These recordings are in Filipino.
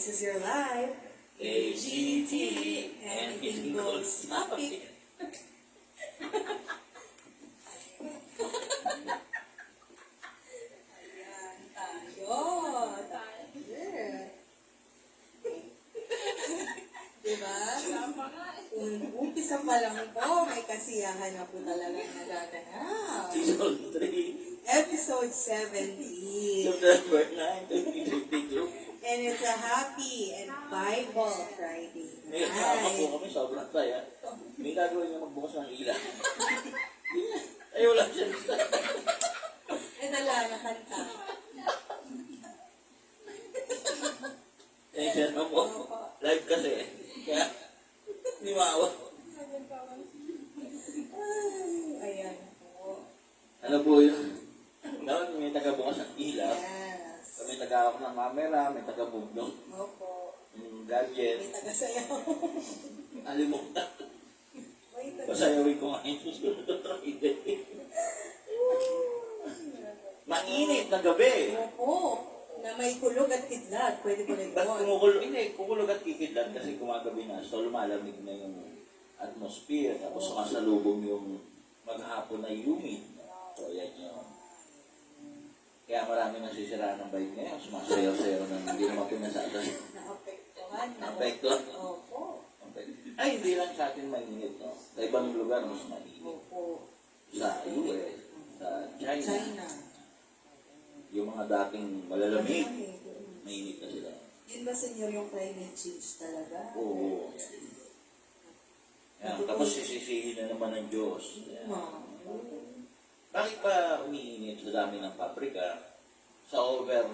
This is your life, AGT, and it goes topic. Ayan, tayo. Yeah. Diba? Umpisa pa lang po, may kasiyahan na po talaga nagaganap. Season 3, Episode 17. November 9, 2022. And it's a happy and Bible Friday May kasama po night. kami, sobrang saya. May gagawin niya magbukas ng ilaw. Ay, wala siya. Eh, dala na kanta. Eh, siya na po. Live kasi. Kaya, hindi maawa. Ay, ayan po. Ano po yun? Ngayon, may taga-bukas ng ilaw. Yes. May taga-ako ng camera, may taga-bugdong. Opo. Gadget. May taga-sayaw. Alimutan. May taga-sayaw. Pasayawin ko nga yung susunod na Friday. Mainit na gabi. Opo. Na may kulog at kidlat. Pwede ko rin Ba't doon. kukulog at kikidlat kasi kumagabi na. So lumalamig na yung atmosphere. Tapos sumasalubong yung maghapon na humid. So yan yun. Kaya marami nasisiraan ng bike ngayon. Sumasayaw-sayaw na hindi naman pinasada. Naapektuhan. Naapektuhan. Opo. Ay, hindi lang sa atin mainit. No? Sa ibang lugar mas mainit. Opo. Sa US, sa China. China. Yung mga dating malalamig, mainit na sila. Yun ba, senyor, yung climate change talaga? Oo. Yan. Tapos sisisihin na naman ng Diyos. Yan. Bakit ba umiinit sa dami ng pabrika sa over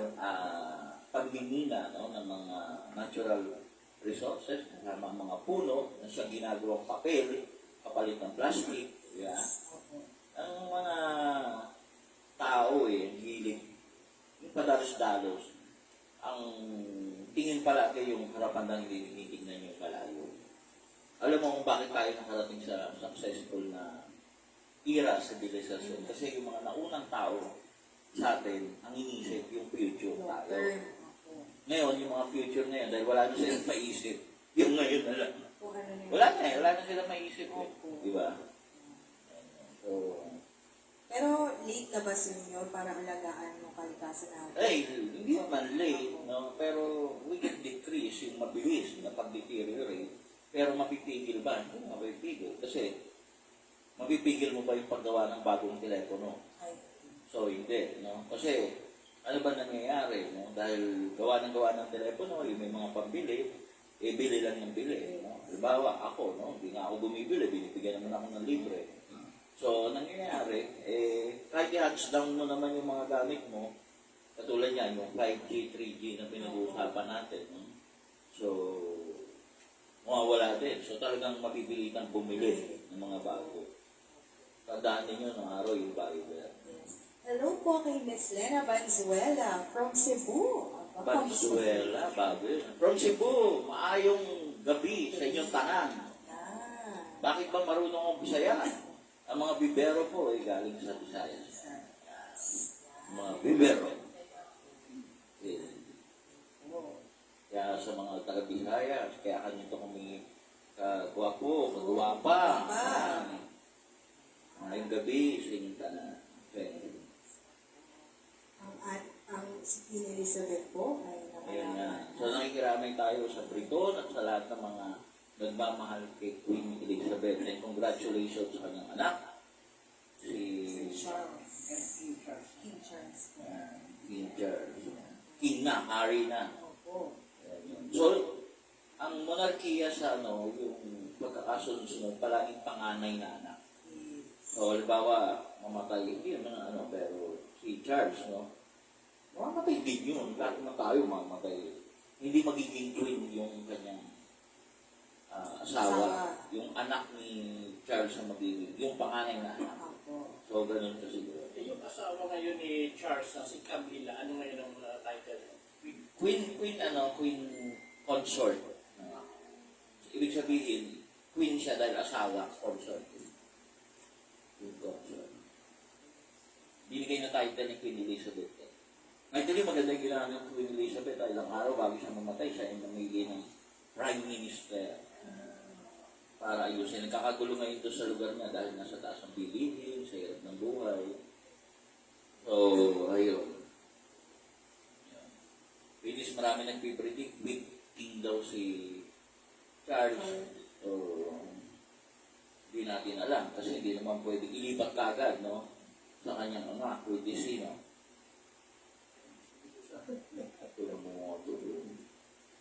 pagmimina ng mga natural resources, kasama mga puno na siyang ginagawang papel, kapalit ng plastic. Yeah. Ang mga tao hilig, yung padalos-dalos, ang tingin palagi yung harapan ng tinitignan yung malayo. Alam mo kung bakit tayo nakarating sa successful na era sa civilization. Kasi yung mga naunang tao sa atin, ang inisip yung future tayo. Ngayon, yung mga future ngayon, dahil wala na silang maisip, yung ngayon na lang. Wala na silang maisip. Di ba? So, Pero late na ba, Senyor, para alagaan mo kalikasan natin? Ay, hindi naman late, no? Pero we can decrease yung mabilis na pag-deteriorate. Pero mapipigil ba? Hindi mapipigil. Kasi, mapipigil mo ba yung paggawa ng bagong telepono? Ay, So, hindi, no? Kasi, ano ba nangyayari, no? Dahil gawa ng telepono, yung may mga pambili, bili lang ng bili, no? Halimbawa, ako, no? Hindi nga ako bumibili, binibigyan naman ako ng libre. So, nangyayari, kahit i-hands down mo naman yung mga gamit mo, katulad yan, yung 5G, 3G na pinag-uusapan natin, no? So, mawawala din. So, talagang mapipilitan bumili ng mga bago. Tandaan ninyo ng araw yung Bible. hello po kay Miss Lena Valenzuela from Cebu. Valenzuela, bago yun. From Cebu, maayong gabi sa inyong tanan. Ah, Bakit ba marunong akong Bisaya? Ang mga bibero po ay galing sa Visayas. Mga bibero. Kaya sa mga taga-Visayas, kaya kanito kami kagwapo, kagwapa. Maayong gabi sa inyong tanan. Okay. ang si Queen Elizabeth po ay Ayun nga. So nakikiramay tayo sa Briton at sa lahat ng mga nagmamahal kay Queen Elizabeth. And congratulations sa kanyang anak, si Charles. King Charles. King Charles. King na, Harry na. Opo. So, ang monarkiya sa yung pagkakasunod-sunod, palaging panganay na anak. So, halimbawa, mamatay, hindi yun pero si Charles, mamamatay din yun. Lahat na tayo mamamatay. Hindi magiging queen yung kanyang asawa. Yung anak ni Charles ang magiging, yung panganay na anak. Opo. So, ganun kasi. Yung asawa ngayon ni Charles na si Camilla, ano ngayon ang title? Queen consort. Ibig sabihin, queen siya dahil asawa, consort. Queen consort. Binigay na title ni Queen Elizabeth. Ngayon maganda yung ginawa ng Queen Elizabeth dahil ilang araw bago siya mamatay, siya yung namigay ng Prime Minister. Para ayusin. Nagkakagulo ngayon doon sa lugar niya dahil nasa taas ng bilihin, sa hirap ng buhay. So, ayun. Pinis marami nagpipredict, big king daw si Charles. So, hindi natin alam kasi hindi naman pwede ilipat kagad, sa kanyang anak, with this,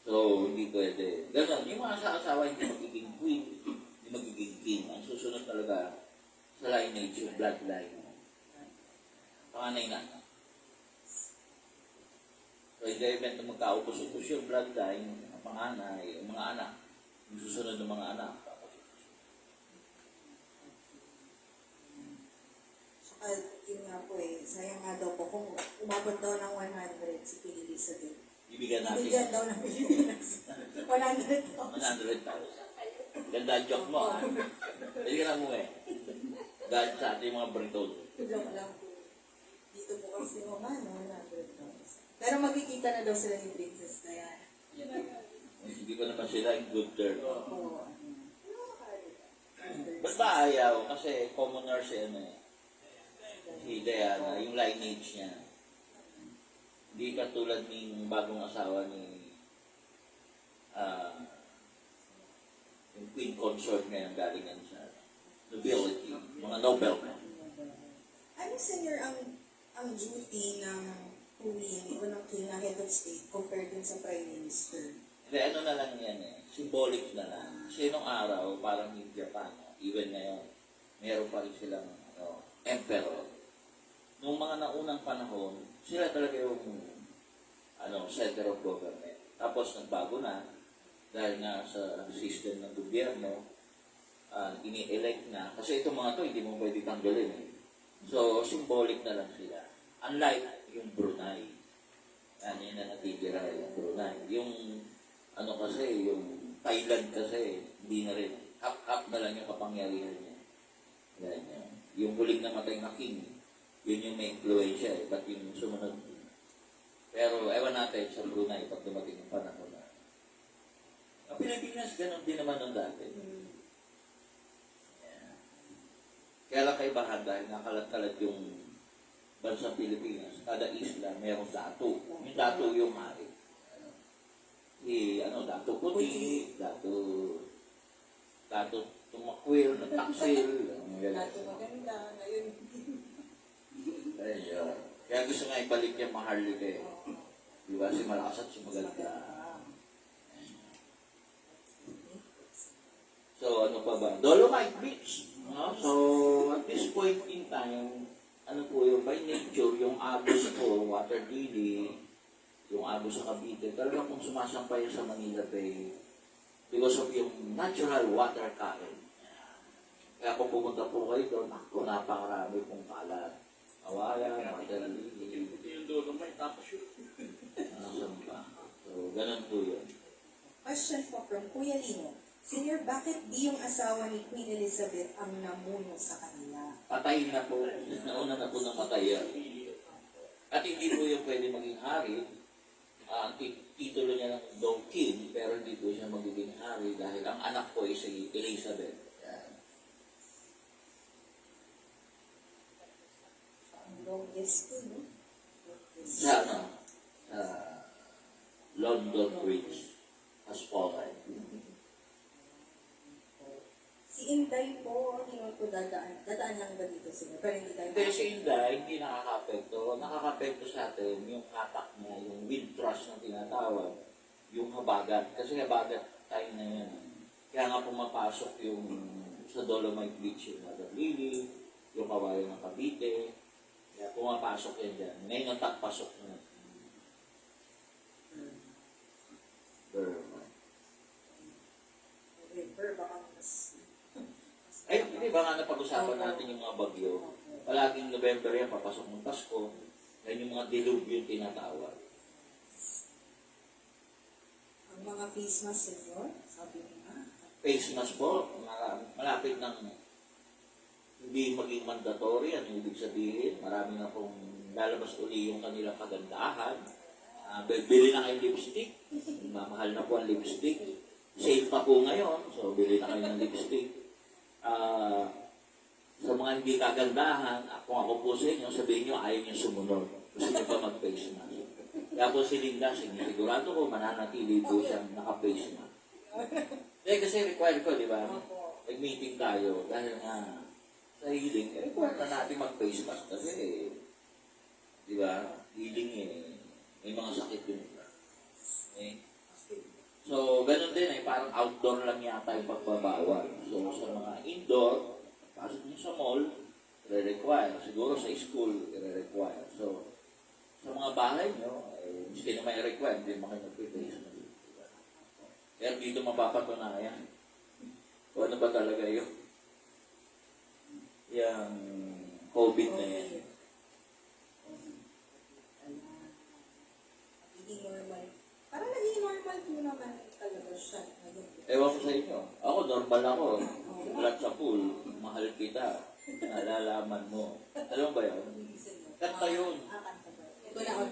So, hindi pwede. Ganon, yung mga asawa hindi magiging queen, hindi magiging king. Ang susunod talaga sa lineage, yung bloodline. Panganay na. So, in the event na magkaupos-upos yung bloodline, ang panganay, yung mga anak, yung susunod ng mga anak. Saka, yun nga po sayang nga daw po kung umabot daw ng 100 si Queen Elizabeth. Ibigyan natin. Ibigyan daw ng Pilipinas. 100 daw. 100,000. Ganda joke mo, ha? Pwede ka na mo Dahil sa ating mga Briton. Joke lang po. Dito po kasi naman, 100 daw. Pero magkikita na daw sila ni Princess Diana. Hindi ko naman sila in good term. Oo. Ba't ba ayaw? Kasi commoner siya si Diana, yung lineage niya. Hindi katulad ng bagong asawa ni yung queen consort ngayon galingan sa nobility, mga Nobel. Ano, Senyor, ang duty ng queen o ng king na head of state compared dun sa prime minister? Hindi, ano na lang yan symbolic na lang. Kasi nung araw, parang yung Japan, even ngayon, meron pa rin silang emperor. Nung mga naunang panahon, sila talaga yung center of government. Tapos nagbago na dahil nga sa system ng gobyerno, ini-elect na. Kasi itong mga to, hindi mo pwede tanggalin. So, symbolic na lang sila. Unlike yung Brunei. Yan na natitira yung Brunei. Yung kasi, yung Thailand kasi, hindi na rin. Half-half na lang yung kapangyarihan niya. Yan. Yung huling namatay na king, yun yung may influensya ba't yung sumunod. Pero ewan natin sa Brunei pag dumating yung panahon na. Ang Pilipinas, ganun din naman nung dati. Yeah. Kaya lang kaibahan dahil nakalat-kalat yung bansang Pilipinas. Kada isla mayroong dato. Yung dato yung hari. Dato puti, dato tumakwil, taksil, Lahat maganda. Ngayon, ayun. Kaya gusto nga ibalik yung Maharlika eh. Di ba? Si malakas at si maganda. So, ano pa ba? Dolomite Beach. No? So, at this point in time, ano po yung by nature, yung agos po, water lily, yung agos sa Cavite, talagang kung sumasampay sa Manila Bay, because of yung natural water current. Kaya kung pumunta po kayo doon, ako, napakarami pong kalat. Awayan, water lily, Ito yung Dolomite, tapos yun. saan pa. So, ganun po yun. question po from Kuya Lino. Senior, bakit di yung asawa ni Queen Elizabeth ang namuno sa kanila? Patayin na po. Nauna na po ng matay yan. At hindi po yung pwede maging hari. Ang titulo niya ng Dong King, pero hindi po siya magiging hari dahil ang anak ko ay si Elizabeth. Yan. Longest ko, no? Sa London Bridge has fallen. Si Inday po, hindi mo po dadaan lang ba dito sila? Pero hindi tayo Hindi si Inday, hindi nakaka-apekto. Nakaka-apekto sa atin yung hatak niya, yung wind thrust na tinatawag, yung habagat. Kasi habagat tayo na yan. Kaya nga pumapasok yung sa Dolomite Beach, yung Water Lily, yung kawayan ng Cavite. Kaya pumapasok yan dyan. Ngayon ang takpasok na. Burma. river, baka mas... Ay, hindi ba nga napag-usapan natin yung mga bagyo? Palaging November yan, papasok ng Pasko. Yan yung mga dilubyo tinatawag. Ang mga face mask, senyor, sabi mo nga. Face mask po, malapit ng hindi maging mandatory. Ano ibig sabihin? Marami na pong lalabas uli yung kanilang kagandahan. Bili na kayo lipstick. Mahal na po ang lipstick. Safe pa po ngayon, so bili na kayo ng lipstick. Sa mga hindi kagandahan, kung ako po sa inyo, sabihin nyo, ayaw nyo sumunod. Gusto nyo pa mag-face mask. Kaya po si Linda, sigurado ko, mananatili po siyang naka-face mask. Kasi require ko, di ba? Nag-meeting tayo, dahil nga sa healing, require na natin mag-face mask. Kasi, di ba, healing may mga sakit yun. Okay? So, ganun din parang outdoor lang yata yung pagbabawal. So, sa mga indoor, pasok nyo sa mall, i-require. Siguro sa school, i-require. So, sa mga bahay nyo, miski na may require, hindi mo kayo nag-face na. Pero dito mapapatunayan. O ano ba talaga yun? Yung COVID na yan. Hindi normal. Parang naging normal po naman talaga siya. Ewan ko sa inyo. Ako, normal ako. Ulat sa pool. Mahal kita. Nalalaman mo. Alam ba yun? Kanta yun. Kanta ba? Ito na ako.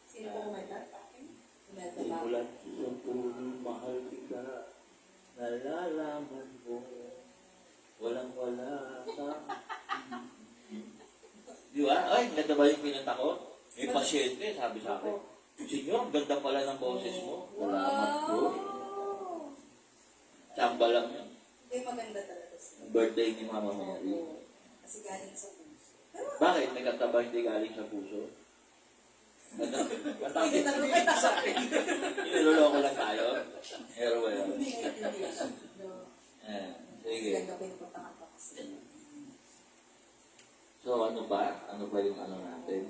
Sino po kumanta? Kumanta ba? Ulat sa pool. Mahal kita. Nalalaman mo. Walang-wala ka. Di ba? Ay, ganda ba yung pinanta ko? May pasyente, sabi sa akin. Senyor, ganda pala ng boses mo. Salamat po. Tsamba lang yun. Hindi, maganda talaga siya. Birthday ni Mama Mary. Kasi galing sa puso. Pero, Bakit? May kanta ba hindi galing sa puso? hindi tanong kayo sa akin. Iniloloko lang tayo. Pero well. Hindi naiintindihan. Sige. Ganda ko yung puntahan ko kasi. So, ano ba? Ano ba yung ano natin?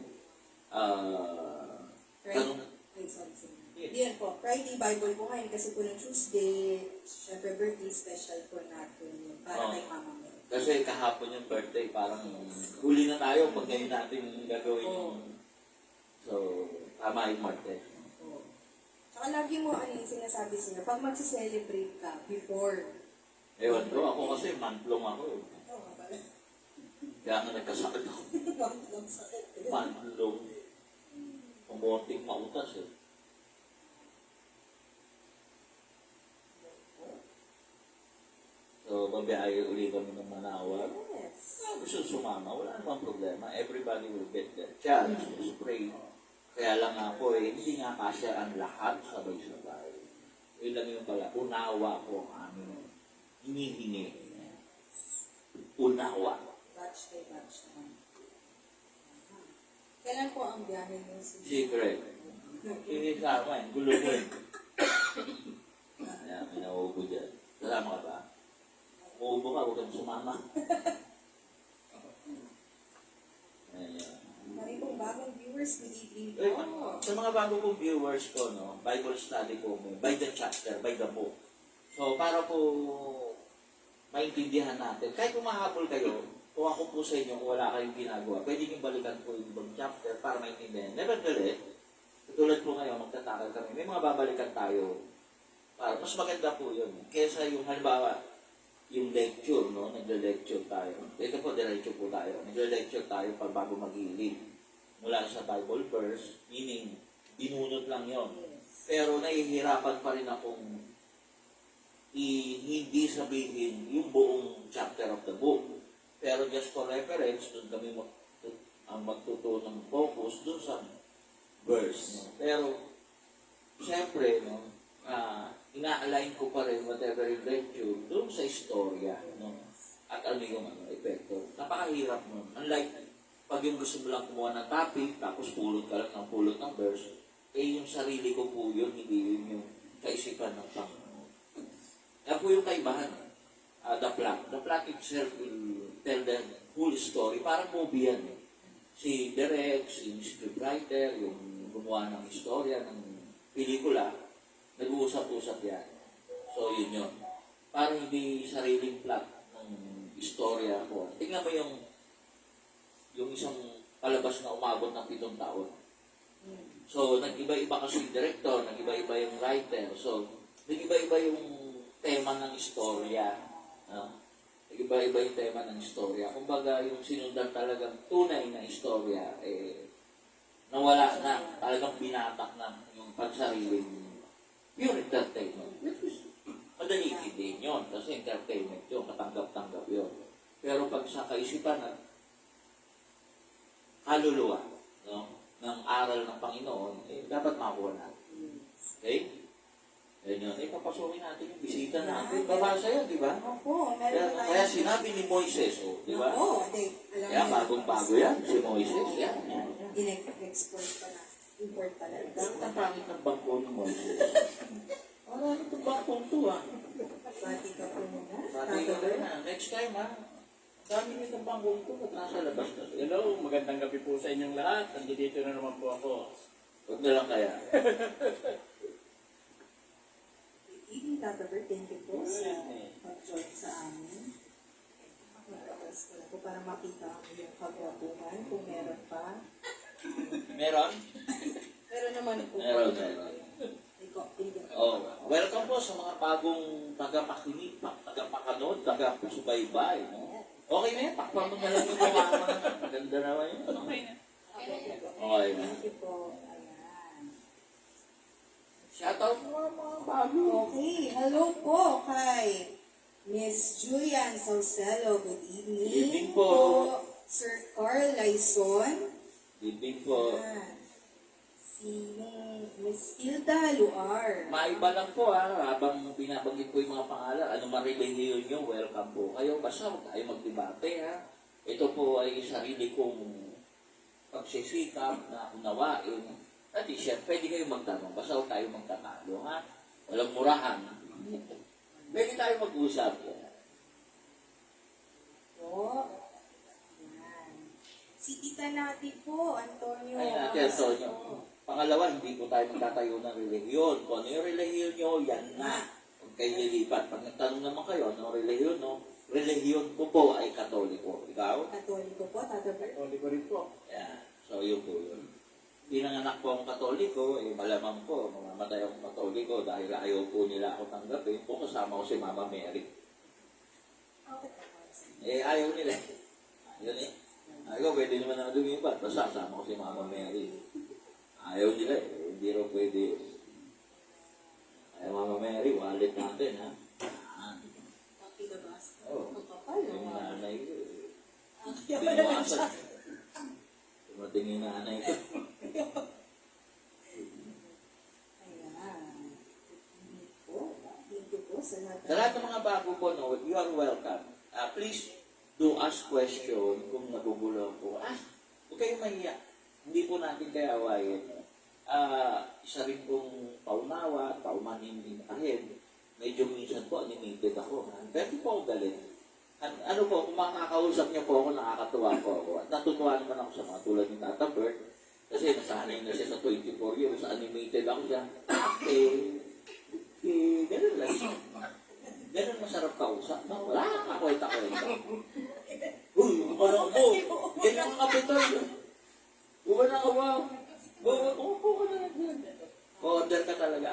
Friday. Ay, sorry. Yan po. Friday Bible po ngayon kasi po ng Tuesday. Siyempre birthday special po natin para kay Mama Mel. Kasi kahapon yung birthday, parang huli na tayo pag ngayon natin gagawin yung... So, tama yung Martes. Tsaka lagi mo ano yung sinasabi sila, pag mag-celebrate ka before. Ewan ko, ako kasi mantlong ako. Oo nga pala. Kaya nga nagkasakit ako. Ang sakit. Mantlong. Pumunting mautas eh. So, babiyahe uli kami ng Manawag. Yes. sumama, wala namang problema. Everybody will get their chance to pray. Kaya lang nga po hindi nga kasya ang lahat sabay-sabay. Yun lang yung pala, unawa po ang aming hinihingi. Unawa. Batch by batch naman. Kailan po ang biyahe niyo? Secret. Hindi sama gulo mo Ayan, may nauubo dyan. Kasama ka ba? Uubo ka, huwag kang sumama. Ayan. Marami pong bagong viewers, good evening Eh, po. sa mga bago kong viewers ko, Bible study ko, by the chapter, by the book. So, para po maintindihan natin, kahit kumahabol kayo, kung ako po sa inyo, kung wala kayong ginagawa, pwede nyo balikan po yung ibang chapter para maintindihan. Nevertheless, katulad po ngayon, magtatakal kami, may mga babalikan tayo. Para, mas maganda po yun. Kesa yung, halimbawa, yung lecture, nagle-lecture tayo. Ito po, diretso po tayo. Nagle-lecture tayo pag bago mag-ilig. Mula sa Bible verse, meaning, binunot lang yon. Pero nahihirapan pa rin akong hindi sabihin yung buong chapter of the book. Pero just for reference, doon kami ang magtutunang focus doon sa verse. Pero, siyempre, ina-align ko pa rin whatever yung lecture doon sa istorya. At ano yung epekto. Napakahirap nun. Unlike, pag yung gusto mo lang kumuha ng topic, tapos pulot ka lang ng pulot ng verse, yung sarili ko po yun, hindi yun yung kaisipan ng Panginoon. Yan po yung kaibahan. The plot itself will tell the whole story. Parang movie yan. Si Derek, yung scriptwriter, yung gumawa ng istorya, ng pelikula, nag-uusap-usap yan. So, yun. Parang hindi sariling plot ng istorya ko. Tingnan mo yung isang palabas na umabot ng 7 taon. So, nag-iba-iba kasi yung director, nag-iba-iba yung writer. So, nag-iba-iba yung tema ng istorya. Nag-iba-iba yung tema ng istorya. Kumbaga, yung sinundan talagang tunay na istorya, nawala na, talagang binatak na yung pagsariling pure entertainment. Madali din yun, kasi entertainment yun, katanggap-tanggap yun. Pero pag sa kaisipan at kaluluwa, ng aral ng Panginoon, dapat makuha natin. Okay? Yan yun. Papasukin natin yung bisita natin. Babasa yan, di ba? Opo, meron na tayo. Kaya sinabi ni Moises, di ba? Oo, Kaya bagong-bago yan, si Moises. Yan. Export pa na. Import pa na. Ang pangit ng bangko ni Moises. Wala itong bangko to, Pati ka po muna. Pati ka rin na. Next time, dami nitong bangko to, at nasa labas na. Hello, magandang gabi po sa inyong lahat. Nandito na naman po ako. Huwag na lang kaya. Evening, Tata Bert, thank you po sa pag-join sa amin. Magpapas ko lang po para makita ang iyong kagwapuhan kung meron pa. Meron? Meron naman po. Meron. Oh. Welcome po sa mga bagong tagapakinig, tagapakanood, tagapasubaybay. Okay na yan, takpan mo na lang yung mga maganda naman yun. Okay na. Okay na. Thank you po. Ayan. Shoutout mo mga bago. Okay, hello po kay Miss Julian Saucelo. Good evening. Good evening po. Sir Carl Laison. Good evening po. Ayan. Si Miss Hilda Luar. Maiba lang po habang binabanggit ko yung mga pangalan, ano marelihiyon nyo, welcome po kayo. Basta huwag tayo magdebate Ito po ay sarili kong pagsisikap na unawain. At siya, pwede kayo magtanong, basta huwag tayo magtatalo, Walang murahan. Pwede tayo mag-usap. Po. Ayan. Si tita natin po, Antonio. Ay, natin, Antonio. Pangalawa, hindi po tayo magtatayo ng relihiyon. Kung ano yung relihiyon nyo, yan na. Huwag kayo lilipat. Pag nagtanong naman kayo, anong relihiyon, relihiyon ko po ay Katoliko. Ikaw? Katoliko po, Tata Bert. Katoliko rin po. Yan. So, yun po yun. Pinanganak po akong Katoliko, malamang po, mamamatay akong Katoliko dahil ayaw po nila ako tanggapin. Po, kasama ko si Mama Mary. Ayaw nila. Yun Ayaw, pwede naman na lumipat. Basta kasama ko si Mama Mary. Ayaw nila hindi raw pwede. Ay, Mama Mary, wallet natin, Pakilabas. Oo. Ang kapal, Yung nanay ko. Binuwasan. Dumating yung nanay ko. Ayan. Thank you po sa lahat. Sa lahat ng mga bago po, no, you are welcome. Please do ask question kung nagugulo po. Huwag kayong mahiya. Hindi po natin kaya awayin. Isa rin pong paumanin ahead. Medyo minsan po animated ako. Pero di po ako galit. Ano po, kung makakausap niyo po ako, nakakatuwa po ako. At natutuwa naman ako sa mga tulad ni Tata Bert. Kasi nasanay na siya sa 24 years. Animated ako siya. Ganun lang siya. Ganun masarap kausap. No? Wala kang kakwenta-kwenta. Uy, parang ako. Ganyan ang kapital. Buwan na kawa. Upo ka na lang. Order ka talaga.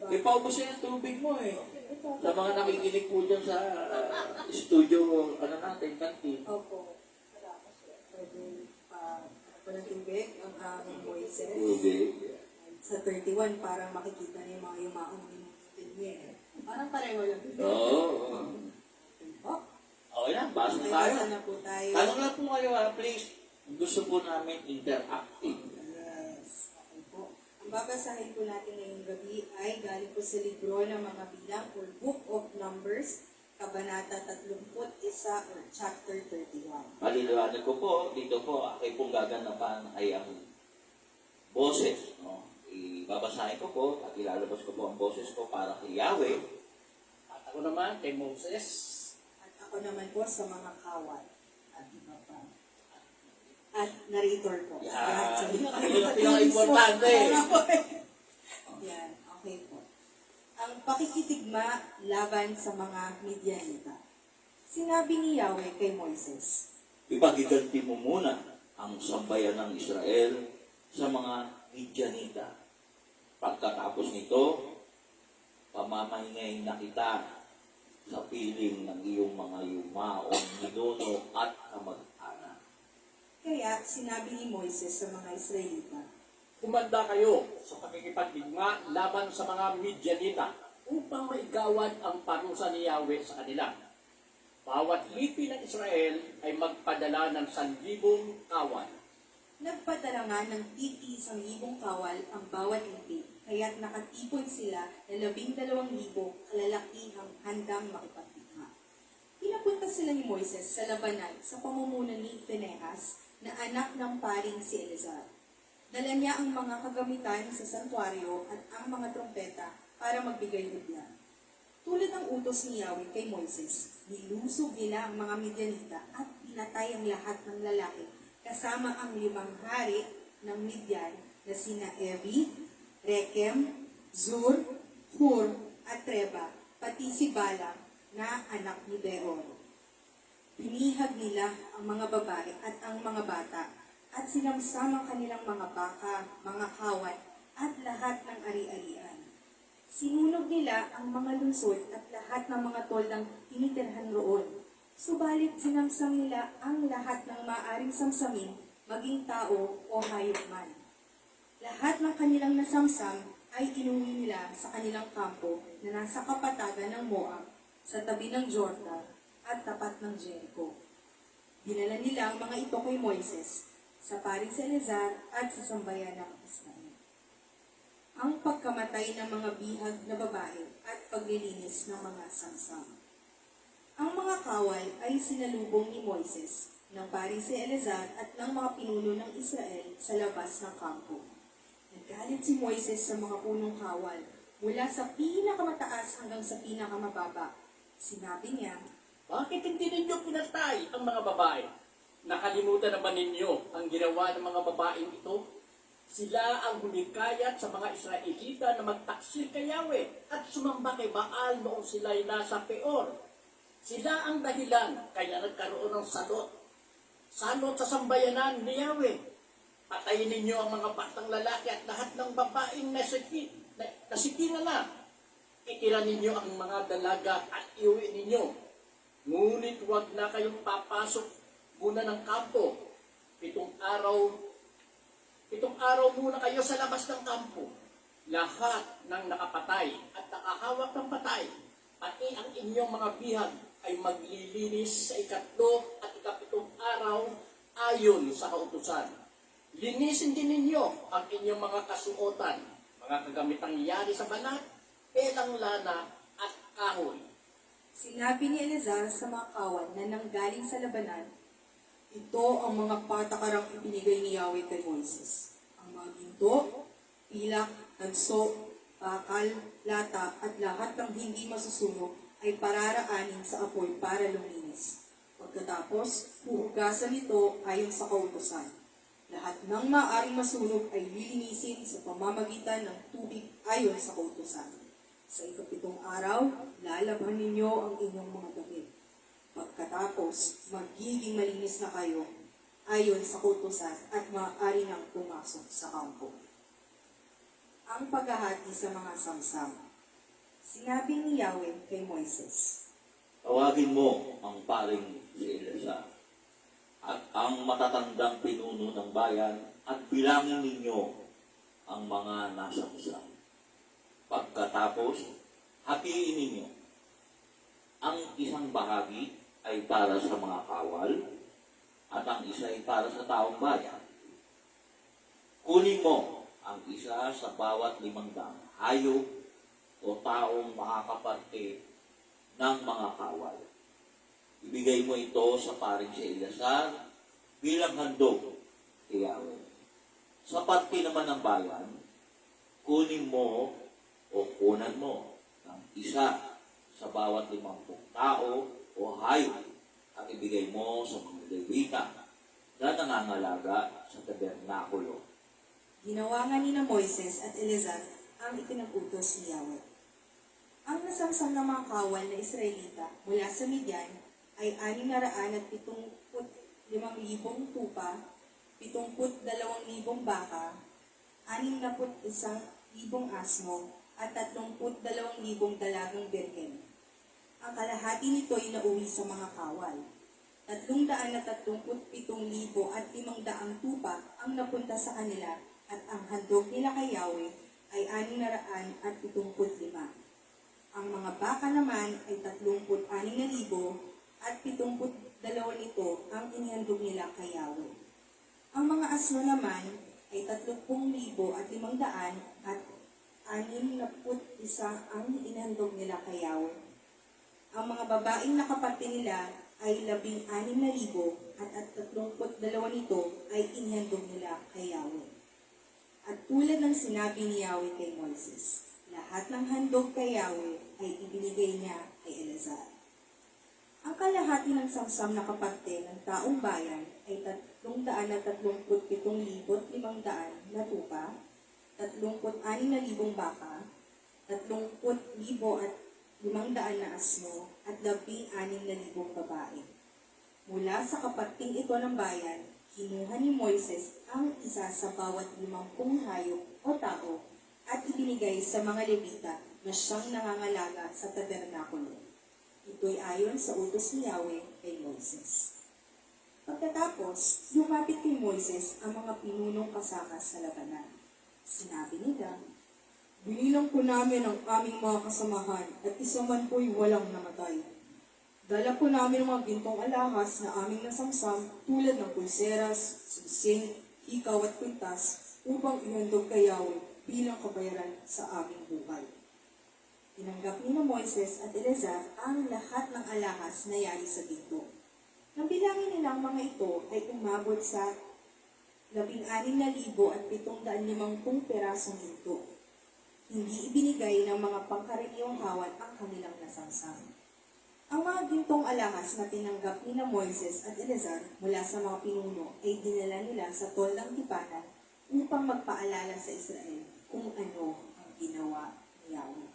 Ipaubos na yung tubig mo eh. Sa mga nakikinig po dyan sa studio, ano natin, kantin. Opo. Pwede walang tubig ang aming voices. Tubig. Sa 31, parang makikita na yung mga yumaong niya. Parang pareho lang. Oo. Oh, Okay na, basa na may tayo. basa na po tayo. Tanong lang po kayo please. Gusto po namin interactive. Yes. Okay po. Ang babasahin po natin ngayong gabi ay galing po sa libro ng mga bilang or Book of Numbers, Kabanata 31 or Chapter 31. Maliliwanag ko po, dito po, ako'y pong gaganapan ay ang boses. No? Ibabasahin ko po at ilalabas ko po ang boses ko para kay Yahweh. At ako naman, kay Moses. At ako naman po sa mga kawal. At iba pa. At narrator po. Yan. So, Yun ang pinaka-importante. Yan. Okay po. Ang pakikitigma laban sa mga Midianita. Sinabi ni Yahweh kay Moises, Ipagiganti mo muna ang sambayan ng Israel sa mga Midianita. Pagkatapos nito, pamamahingay na kita sa piling ng iyong mga yumaong ninuno at kamag-anak. kaya sinabi ni Moises sa mga Israelita, Kumanda kayo sa pakikipagdigma laban sa mga Midianita upang maigawad ang parusa ni Yahweh sa kanila. Bawat lipi ng Israel ay magpadala ng 1,000 kawal. nagpadala nga ng titi 1,000 kawal ang bawat lipi, kaya't nakatipon sila na 12,000 kalalakihang handang makipagdigma. Pinapunta sila ni Moises sa labanan sa pamumuno ni Phinehas na anak ng paring si Eleazar. Dala niya ang mga kagamitan sa santuario at ang mga trompeta para magbigay hudya. Tulad ng utos ni Yahweh kay Moises, nilusog nila ang mga Midianita at pinatay ang lahat ng lalaki kasama ang 5 hari ng Midian na sina Evi, Rekem, Zur, Hur, at Reba, pati si Balaam na anak ni Beor. Pinihag nila ang mga babae at ang mga bata at sinamsam ang kanilang mga baka, mga kawat, at lahat ng ari-arian. Sinunog nila ang mga lungsod at lahat ng mga toldang tinitirhan roon. Subalit sinamsam nila ang lahat ng maaaring samsamin, maging tao o hayop man. Lahat ng kanilang nasamsam ay inuwi nila sa kanilang kampo na nasa kapatagan ng Moab, sa tabi ng Jordan at tapat ng Jericho. Dinala nila ang mga ito kay Moises, sa paring si Eleazar at sa sambayan ng Israel. Ang pagkamatay ng mga bihag na babae at paglilinis ng mga samsam. Ang mga kawal ay sinalubong ni Moises ng paring si Eleazar at ng mga pinuno ng Israel sa labas ng kampo. Nagalit si Moises sa mga punong kawal mula sa pinakamataas hanggang sa pinakamababa. Sinabi niya, Bakit hindi ninyo pinatay ang mga babae? Nakalimutan naman ninyo ang ginawa ng mga babaeng ito? Sila ang humikayat sa mga Israelita na magtaksil kay Yahweh at sumamba kay Baal noong sila'y nasa Peor. Sila ang dahilan kaya nagkaroon ng salot. Salot sa sambayanan ni Yahweh. Patayin ninyo ang mga batang lalaki at lahat ng babaeng nasikingan na. Itira ninyo ang mga dalaga at iuwi ninyo. Ngunit huwag na kayong papasok muna ng kampo. 7 araw muna kayo sa labas ng kampo. Lahat ng nakapatay at nakahawak ng patay, pati ang inyong mga bihag ay maglilinis sa 3 at 7 araw araw ayon sa kautusan. Linisin din ninyo ang inyong mga kasuotan, mga kagamitang yari sa banat, pelang lana at kahoy. Sinabi ni Eleazar sa mga kawal na nanggaling sa labanan, ito ang mga patakarang ibinigay ni Yahweh kay Moises. Ang mga ginto, pilak, tanso, bakal, lata, at lahat ng hindi masusunog ay pararaanin sa apoy para luminis. Pagkatapos, huhugasan ito ayon sa kautusan. Lahat ng maaaring masunog ay lilinisin sa pamamagitan ng tubig ayon sa kautusan. Sa ikapitong araw, lalabhan ninyo ang inyong mga damit. Pagkatapos, magiging malinis na kayo ayon sa kautusan at maaari nang pumasok sa kampo. Ang paghahati sa mga samsam. Sinabi ni Yahweh kay Moises, Tawagin mo ang paring si Eleazar at ang matatandang pinuno ng bayan at bilangin ninyo ang mga nasamsam. Pagkatapos, hatiin ninyo. Ang isang bahagi ay para sa mga kawal at ang isa ay para sa taong bayan. Kunin mo ang isa sa bawat 500 hayop o taong makakaparte ng mga kawal. Ibigay mo ito sa paring si Eleazar bilang handog kay Yahweh. Sa parte naman ng bayan, kunin mo o kunan mo ng isa sa bawat 50 tao o hayop at ibigay mo sa mga Levita na nangangalaga sa tabernakulo. Ginawa nga ni na Moises at Eleazar ang ipinag-utos ni Yahweh. Ang nasamsam ng mga kawal na Israelita mula sa Midian ay 675,000 tupa, 72,000 baka, 61,000 asno, at 32,000 dalagang birhen. Ang kalahati nito ay nauwi sa mga kawal. 337,500 tupa ang napunta sa kanila at ang handog nila kay Yahweh ay 675. Ang mga baka naman ay 36,000 at 72 nito ang inihandog nila kay Yahweh. Ang mga asno naman ay 30,500 at 61 ang inihandog nila kay Yahweh. Ang mga babaeng nakaparte nila ay 16,000 at 32 nito ay inihandog nila kay Yahweh. At tulad ng sinabi ni Yahweh kay Moises, lahat ng handog kay Yahweh ay ibinigay niya kay Eleazar. Ang kalahati ng samsam na kaparte ng taong bayan ay 337,500 na tupa, 36,000 baka, 30,500 na asno, at 16,000 babae. Mula sa kaparting ito ng bayan, kinuha ni Moises ang isa sa bawat 50 hayop o tao at ibinigay sa mga Levita na siyang nangangalaga sa tabernakulo. Ito'y ayon sa utos ni Yahweh kay Moises. Pagkatapos, lumapit kay Moises ang mga pinunong kasakas sa labanan. Sinabi nila, "Binilang po namin ang aming mga kasamahan at isa man po'y walang namatay. Dala po namin ang mga gintong alahas na aming nasamsam tulad ng pulseras, singsing, hikaw at kwintas upang ihandog kay Yahweh bilang kabayaran sa aming buhay." Tinanggap ni Moises at Eleazar ang lahat ng alahas na yari sa ginto. Nang bilangin nila ang mga ito ay umabot sa 16,750 perasong ginto. Hindi ibinigay ng mga pangkaraniwang kawal ang kanilang nasamsam. Ang mga gintong alahas na tinanggap ni Moises at Eleazar mula sa mga pinuno ay dinala nila sa toldang tipanan upang magpaalala sa Israel kung ano ang ginawa ni Yahweh.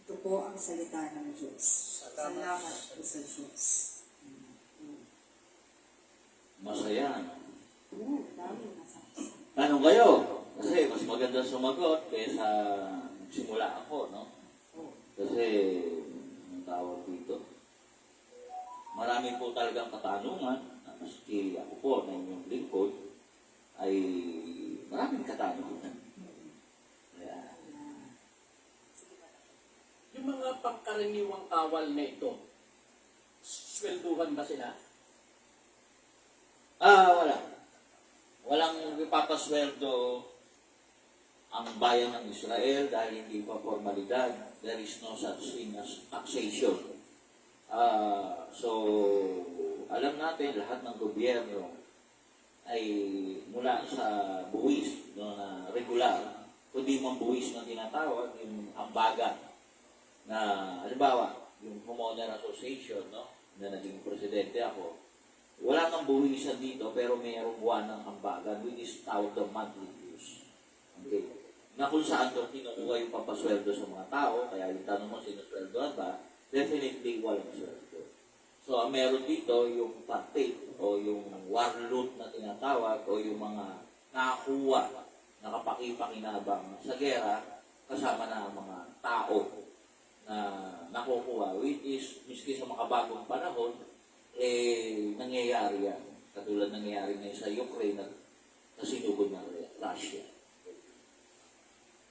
Ito po ang salita ng Diyos. Salamat po sa Diyos. Masaya. Dami nasamsam. Tanong kayo? Kasi mas maganda sumagot kaysa simula ako, no? Kasi, ang tawag dito, marami po talagang katanungan, na maski ako po na inyong lingkod, ay maraming katanungan. Kaya, Yung mga pangkaraniwang kawal na ito, swelduhan ba sila? nagpapasweldo ang bayan ng Israel dahil hindi pa formalidad. There is no such thing as taxation. So, alam natin lahat ng gobyerno ay mula sa buwis no, na regular, kundi mang buwis na tinatawag, yung ambagan na, halimbawa, yung Homeowner Association, no, na naging presidente ako, wala nang buwisan dito, pero mayroong buwan ng ambagan, which is tawag the monthly dues. Okay. Na kung saan doon kinukuha yung papasweldo sa mga tao, kaya yung tanong mo, sinusweldoan ba? Definitely walang sweldo. So, ang meron dito, yung partake, o yung warloot na tinatawag, o yung mga nakakuha, nakapakipakinabang sa gera, kasama na ang mga tao na nakukuha, which is, miski sa makabagong panahon, nangyayari yan. Katulad nangyayari ngayon sa Ukraine na sinugod ng Russia.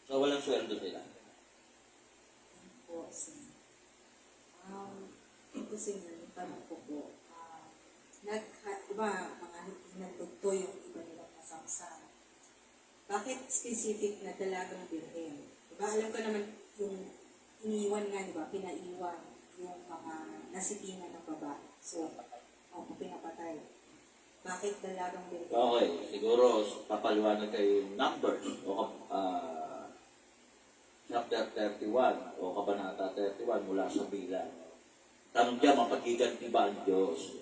So, walang sweldo nila. Po, sir. Ito, sir, tanong ko po. Diba, mga nagtugto yung iba nilang kasamsam. Bakit specific na dalagang birhen? Diba, alam ko naman yung iniwan nga, diba, pinaiwan yung mga nasipingan ng babae. So, pinapatay. Bakit dalagang birhen? Okay, siguro papaliwanag kayo yung numbers o chapter 31 o kabanata 31 mula sa bilang. Tanong diyan, mapagiganti ba ang Diyos?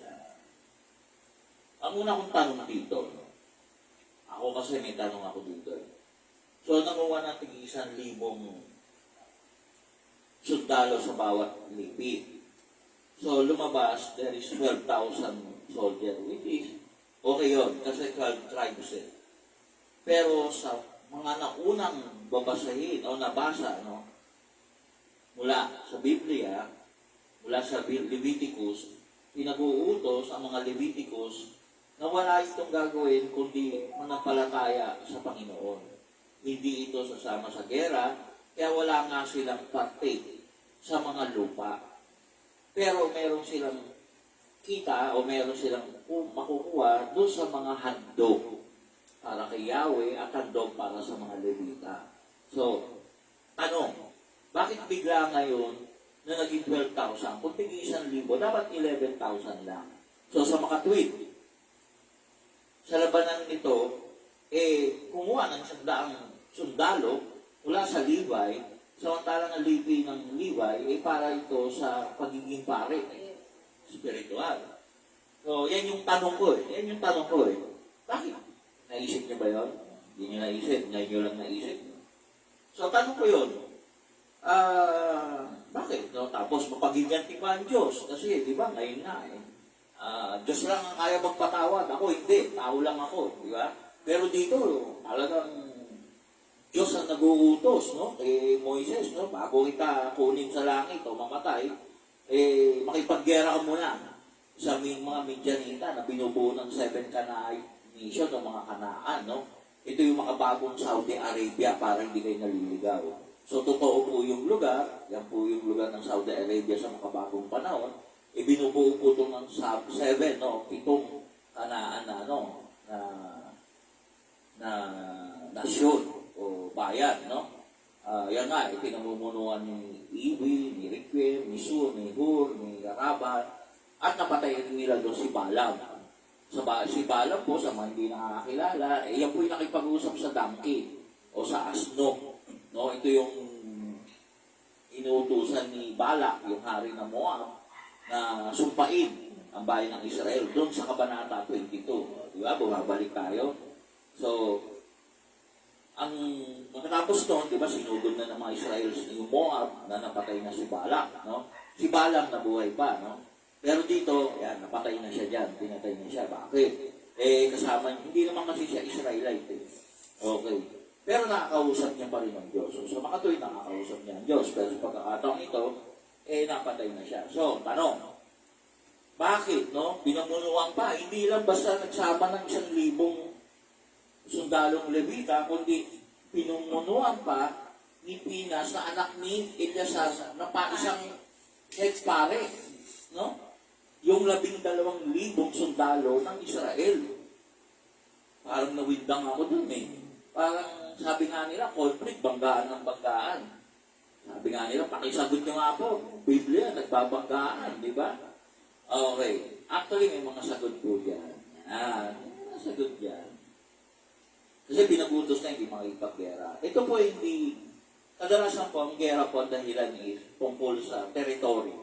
Ang una kong tanong dito, no? Ako kasi may tanong ako dito. So, nanguha natin 1,000 sundalo sa bawat lipi. So, lumabas, there is 12,000 soldier, which is okay yun, kasi 12 tribes eh. Pero sa mga naunang babasahin o nabasa, no, mula sa Biblia, mula sa Leviticus, pinag-uutos ang mga Leviticus na wala itong gagawin kundi manampalataya sa Panginoon. Hindi ito sasama sa gera, kaya wala nga silang partake sa mga lupa. Pero meron silang kita o meron silang makukuha doon sa mga handog para kay Yahweh at handog para sa mga Levita. So, tanong, bakit bigla ngayon na naging 12,000? Kung tigil 1,000, dapat 11,000 lang. So, sa makatwid, sa labanan nito, kumuha ng 100 sundalo mula sa Levi, samantalang ang lipi ng Levi, para ito sa pagiging pare, spiritual. So, yan yung tanong ko Bakit? Naisip niyo ba yun? Hindi niyo naisip, ngayon niyo lang naisip. So, tanong ko yun, bakit? No? Tapos, mapagiganti pa ang Diyos. Kasi, di ba, ngayon nga Diyos lang ang kaya magpatawad. Ako, hindi. Tao lang ako. Di ba? Pero dito, talagang Diyos ang nag-uutos, no? Kay Moises, no? Bago kita kunin sa langit o mamatay, makipaggera ka muna sa mga Midianita na binubuo ng 7 Canaanite nation o mga Kanaan, no? Ito yung makabagong Saudi Arabia para hindi kayo naliligaw. So, totoo po yung lugar, yan po yung lugar ng Saudi Arabia sa makabagong panahon, ibinubuo po ito ng 7, no? 7 Kanaan na, no? Na nasyon o bayan, no? Yan nga, pinamumunuan ni Iwi, ni Requiem, ni Sur, ni Hur, ni Rabat, at napatay nila doon si Balaam. Si Balaam po, sa mga hindi nakakilala, yan po yung nakipag-usap sa donkey o sa asno. No? Ito yung inuutusan ni Balak, yung hari ng Moab, na sumpain ang bayan ng Israel doon sa Kabanata 22. Di ba? Bumabalik tayo. So, ang makatapos doon, di ba, sinugod na ng mga Israel yung Moab na napatay na si Balak. No? Si Balaam nabuhay pa, no? Pero dito, yan, napatay na siya dyan, pinatay na siya. Bakit? Kasama, hindi naman kasi siya Israelite. Okay. Pero nakakausap niya pa rin ang Diyos. So, sa makatuwid, nakakausap niya ang Diyos. Pero sa pagkakataong ito, napatay na siya. So, tanong, bakit, no? Pinamunuan pa, hindi lang basta nagsama ng 1,000 sundalong Levita, kundi pinumunuan pa ni Pinas na anak ni Eliasar na pa isang head-pare, no? Yung 12,000 sundalo ng Israel. Parang nawindang ako dun eh. Parang sabi nga nila, conflict, banggaan ng banggaan. Sabi nga nila, pakisagot nyo nga po. Biblia, nagbabanggaan, di ba? Okay. Actually, may mga sagot po dyan. May mga sagot dyan. Kasi pinagutos na hindi makipaggera. Ito po hindi, kadalasan po, ang gera po ang dahilan is tungkol sa territory,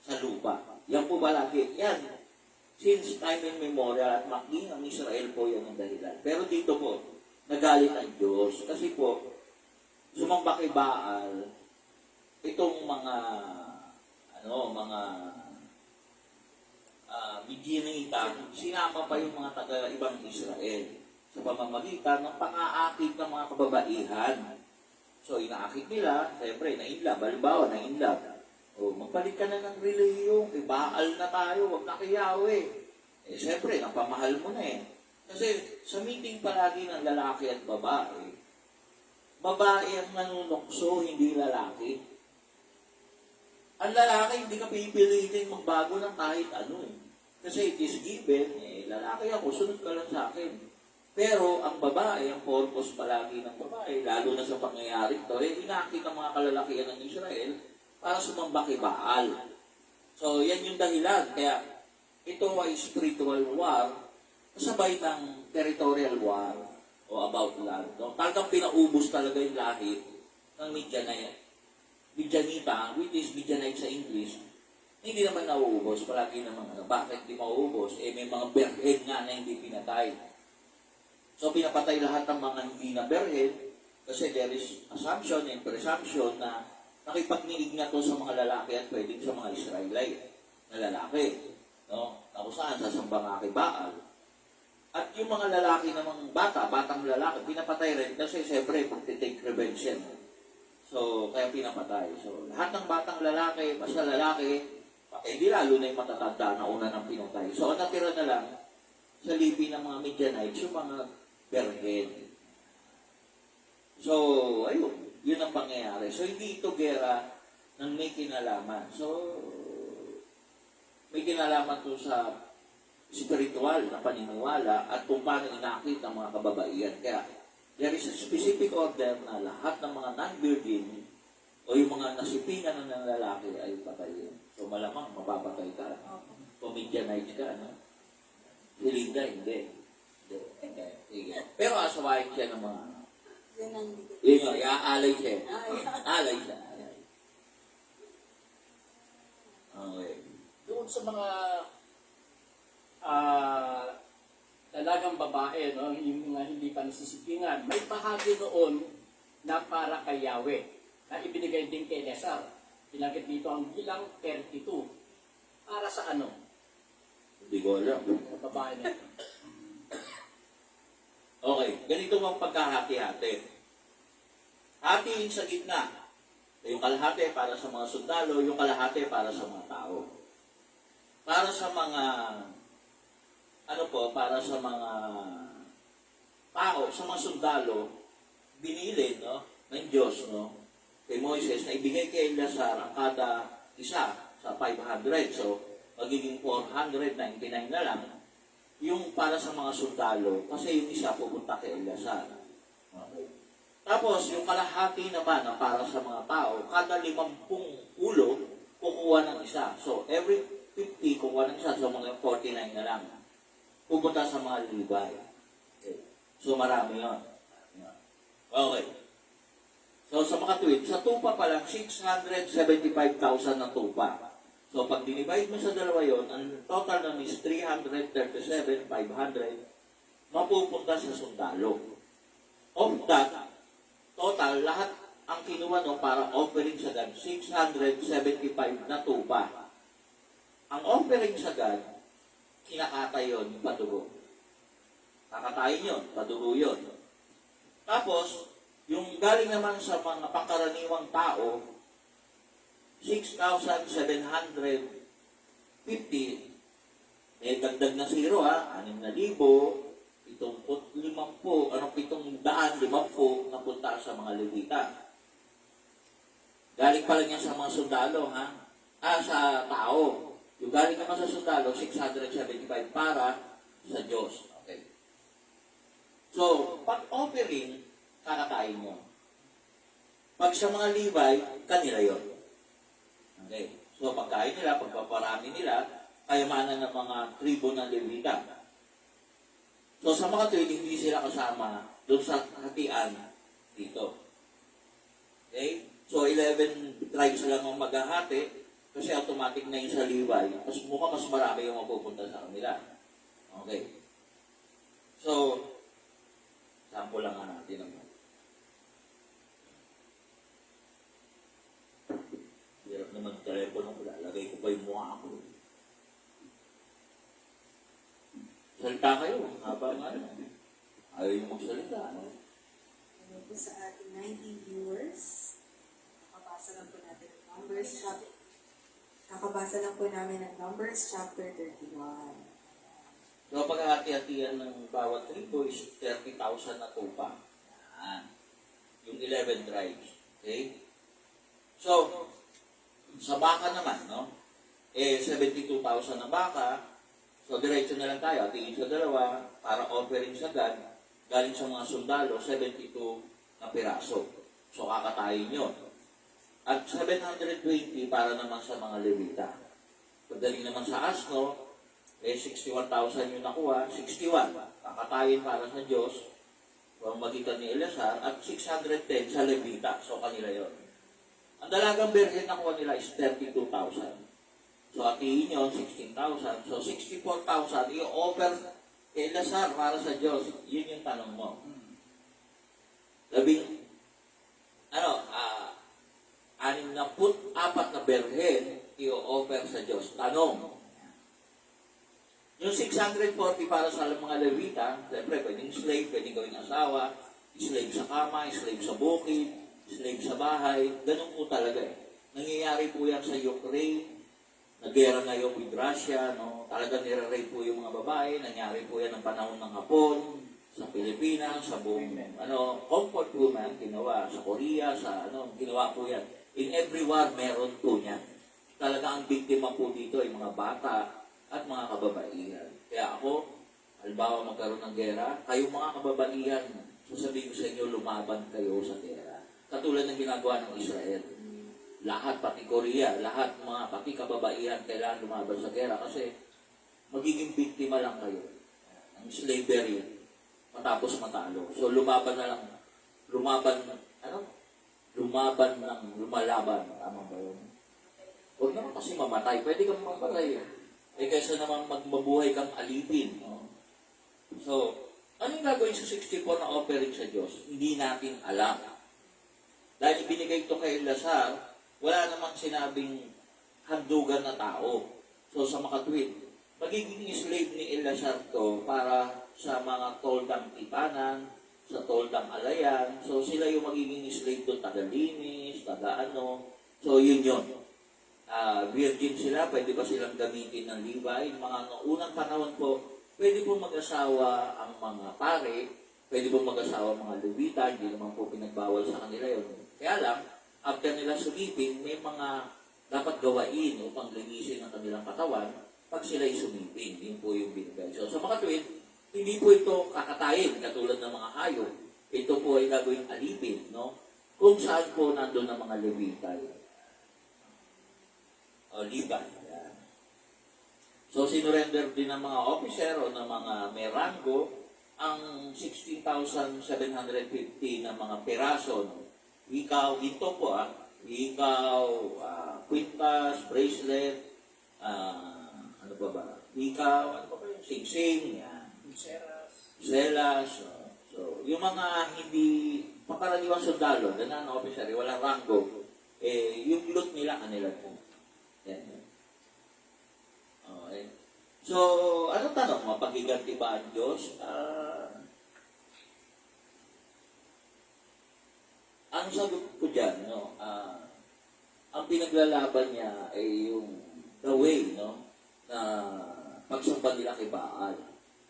sa lupa. Yan po ba lagi? Yan. Since time immemorial at maging ang Israel po yan ang dahilan. Pero dito po, nagalit ang Diyos. Kasi po, sumamba kay Baal, itong mga Midianita, sinama pa yung mga taga-ibang Israel sa pamamagitan ng pang-aakit ng mga kababaihan. So, inaakit nila, siyempre, na-inlove. Halimbawa, na-inlove. O, magpalit ka na ng relihiyon. Kay Baal na tayo, wag na kay Yahweh. Eh, siyempre, napamahal mo na eh. Kasi, sa meeting palagi ng lalaki at babae, babae ang nanunokso, hindi lalaki. Ang lalaki, hindi ka pipilitin magbago ng kahit ano eh. Kasi it is given, lalaki ako, sunod ka lang sa akin. Pero ang babae, ang purpose palagi ng babae, lalo na sa pangyayari ito, inakit ang mga kalalakihan ng Israel para sumamba kay Baal. So, yan yung dahilan. Kaya, ito ay spiritual war, kasabay ng territorial war o about land. No? Talagang pinaubos talaga yung lahi ng Midianita, which is Midianite sa English. Hindi naman nauubos, palagi naman, bakit di mauubos? May mga berhen nga na hindi pinatay. So, pinapatay lahat ng mga hindi na berhen kasi there is assumption and presumption na nakipagniig na to sa mga lalaki at pwedeng sa mga Israelite na lalaki. No? Ako saan, sasamba nga kay Baal. At yung mga lalaki namang batang lalaki, pinapatay rin kasi siyempre, pag-take revenge yan. So, kaya pinapatay. So, lahat ng batang lalaki, basta lalaki, di lalo na yung matatanda na una ng pinatay. So, ang natira na lang sa lipi ng mga Midianites, yung mga berhen. So, ayun, yun ang pangyayari. So, hindi ito gera ng may kinalaman. So, may kinalaman to sa spiritual na paniniwala at kung paano inakit ang mga kababaihan. Kaya, there is a specific order na lahat ng mga non-virgin o yung mga nasipingan ng lalaki ay patayin. So malamang mapapatay ka. Kung Midianite ka, no? Hilinda, hindi. Pero asawahin siya ng mga... Yun nga, iaalay siya. Alay siya. Okay. Doon sa mga dalagang babae, no, yung mga hindi pa nasisipingan, may bahagi noon na para kay Yahweh, na ibinigay din kay Eleazar. Pinagit dito ang bilang 32. Para sa ano? Hindi ko alam. Sa babae na ito. Okay, ganito ang pagkahati-hati. Hatiin sa gitna. Yung kalahati para sa mga sundalo, yung kalahati para sa mga tao. Para sa mga para sa mga tao, sa mga sundalo, binili, no, ng Diyos, no, kay Moises, na ibigay kay Eleazar ang kada isa sa 500. So, magiging 499 na lang yung para sa mga sundalo, kasi yung isa pupunta kay Eleazar. Okay. Tapos, yung kalahati naman na para sa mga tao, kada 50 ulo, kukuha ng isa. So, every 50, kukuha ng isa. So, mga 49 na lang. Pupunta sa mga Levi. Okay. So, marami yun. Okay. So, sa mga tweet, sa tupa pa lang, 675,000 na tupa. So, pag dinivide mo sa dalawa yun, ang total nun is 337,500 mapupunta sa sundalo. Of that, total, lahat ang kinuha no para offering sa God, 675 na tupa. Ang offering sa God, kinakatay yun, yung padugo. Kakatayin yun, padugo yun. Tapos, yung galing naman sa mga pangkaraniwang tao, 6,750, may dagdag na 0 6,000, 750 napunta sa mga Levita. Galing pala niya sa mga sundalo, sa tao. Yung galing naman sa sundalo, 675 para sa Diyos. Okay. So, pag offering, kakakain mo. Pag sa mga Levi, kanila yon. Okay. So, pagkain nila, pagpaparami nila, kayamanan ng mga tribo ng Levita. So, sa mga tuwid, hindi sila kasama doon sa hatian dito. Okay? So, 11 tribes lang ang maghahati kasi automatic na yun sa Levi. Mas mukhang mas marami yung mapupunta sa kanila. Okay. So, sample lang nga natin naman. Hirap naman telepono ko, lalagay ko pa yung mukha ko. Salita kayo, habang ano. Ayaw yung magsalita. Ano? Ano po sa ating 19 viewers? Kakabasa lang po natin ng Numbers chapter. Kakabasa lang po namin ng Numbers chapter 31. So, paghahati-hatian ng bawat tribo is 30,000 na tupa. Yan. Yung 11 tribes. Okay? So, sa baka naman, no? 72,000 na baka. So, diretso na lang tayo. Tingin sa dalawa para offering sa God. Galing sa mga sundalo, 72 na piraso. So, kakatayin yun. At 720 para naman sa mga Levita. Pagdating naman sa asno, 61,000 yung nakuha. 61. Kakatayin para sa Diyos. Ang magitan ni Eleazar. At 610 sa Levita. So, kanila yon. Ang dalagang berhen nakuha nila is 32,000. So, atiin yun, 16,000. So, 64,000. I-offer kay Eleazar para sa Diyos. Yun yung tanong mo. Labing, 64 na berhen i-offer sa Diyos. Tanong. Yung 640 para sa mga Levita, siyempre, pwedeng slave, pwedeng gawing asawa, slave sa kama, slave sa bukid, slave sa bahay. Ganun po talaga eh. Nangyayari po yan sa Ukraine, nagera ngayon with Russia, no? Talagang nire-rape po yung mga babae, nangyari po yan ng panahon ng Hapon, sa Pilipinas, sa buong, comfort woman, ginawa, sa Korea, ginawa po yan. In every war, meron po niyan. Talaga ang biktima po dito ay mga bata at mga kababaihan. Kaya ako, halimbawa magkaroon ng gera, kayong mga kababaihan, sasabihin ko sa inyo, lumaban kayo sa gera. Katulad ng ginagawa ng Israel. Lahat, pati Korea, lahat mga pati kababaihan kailangan lumaban sa gera kasi magiging biktima lang kayo ng slavery matapos matalo. So lumaban na lang, lumalaban. Tama ba yun? Huwag naman kasi mamatay. Pwede kang mamatay. Kaysa naman magmabuhay kang alipin. No? So, ano yung gagawin sa 64 na offering sa Diyos? Hindi natin alam. Dahil ibinigay ito kay Eleazar, wala namang sinabing handugan na tao. So sa makatwid, magiging slave ni Eleazar to para sa mga toldang tipanan, sa toldang alayan. So sila yung magiging slave to taga-linis, taga-ano. So yun yun. Virgin sila, pwede ba silang gamitin ng Levi? Mga unang panahon po, pwede po mag-asawa ang mga pare, pwede po mag-asawa ang mga Levita, hindi naman po pinagbawal sa kanila yun. Kaya lang, after nila sumiping, may mga dapat gawain upang linisin ang kanilang katawan pag sila'y sumiping. Yun po yung binigay. So, sa mga tuwid, hindi po ito kakatayin katulad ng mga hayop. Ito po ay gagawing alipin, no? Kung saan po nandun ang mga Levita. O, Levi. So, sinurrender din ng mga officer o ng mga may rango ang 16,750 na mga peraso, no? Ikaw, ito po ikaw, kwintas, bracelet, ano ba? Ikaw, ano ba yung sing-sing, selas. So, yung mga hindi pangkaraniwang sundalo, ganun officer, walang rango, yung loot nila kanila po. Yan. Okay. So, ano tanong mo? Paghiganti ba ang Diyos? Ang sagot ko dyan, no, ang pinaglalaban niya ay yung the way, no, na pagsamba nila kay Baal.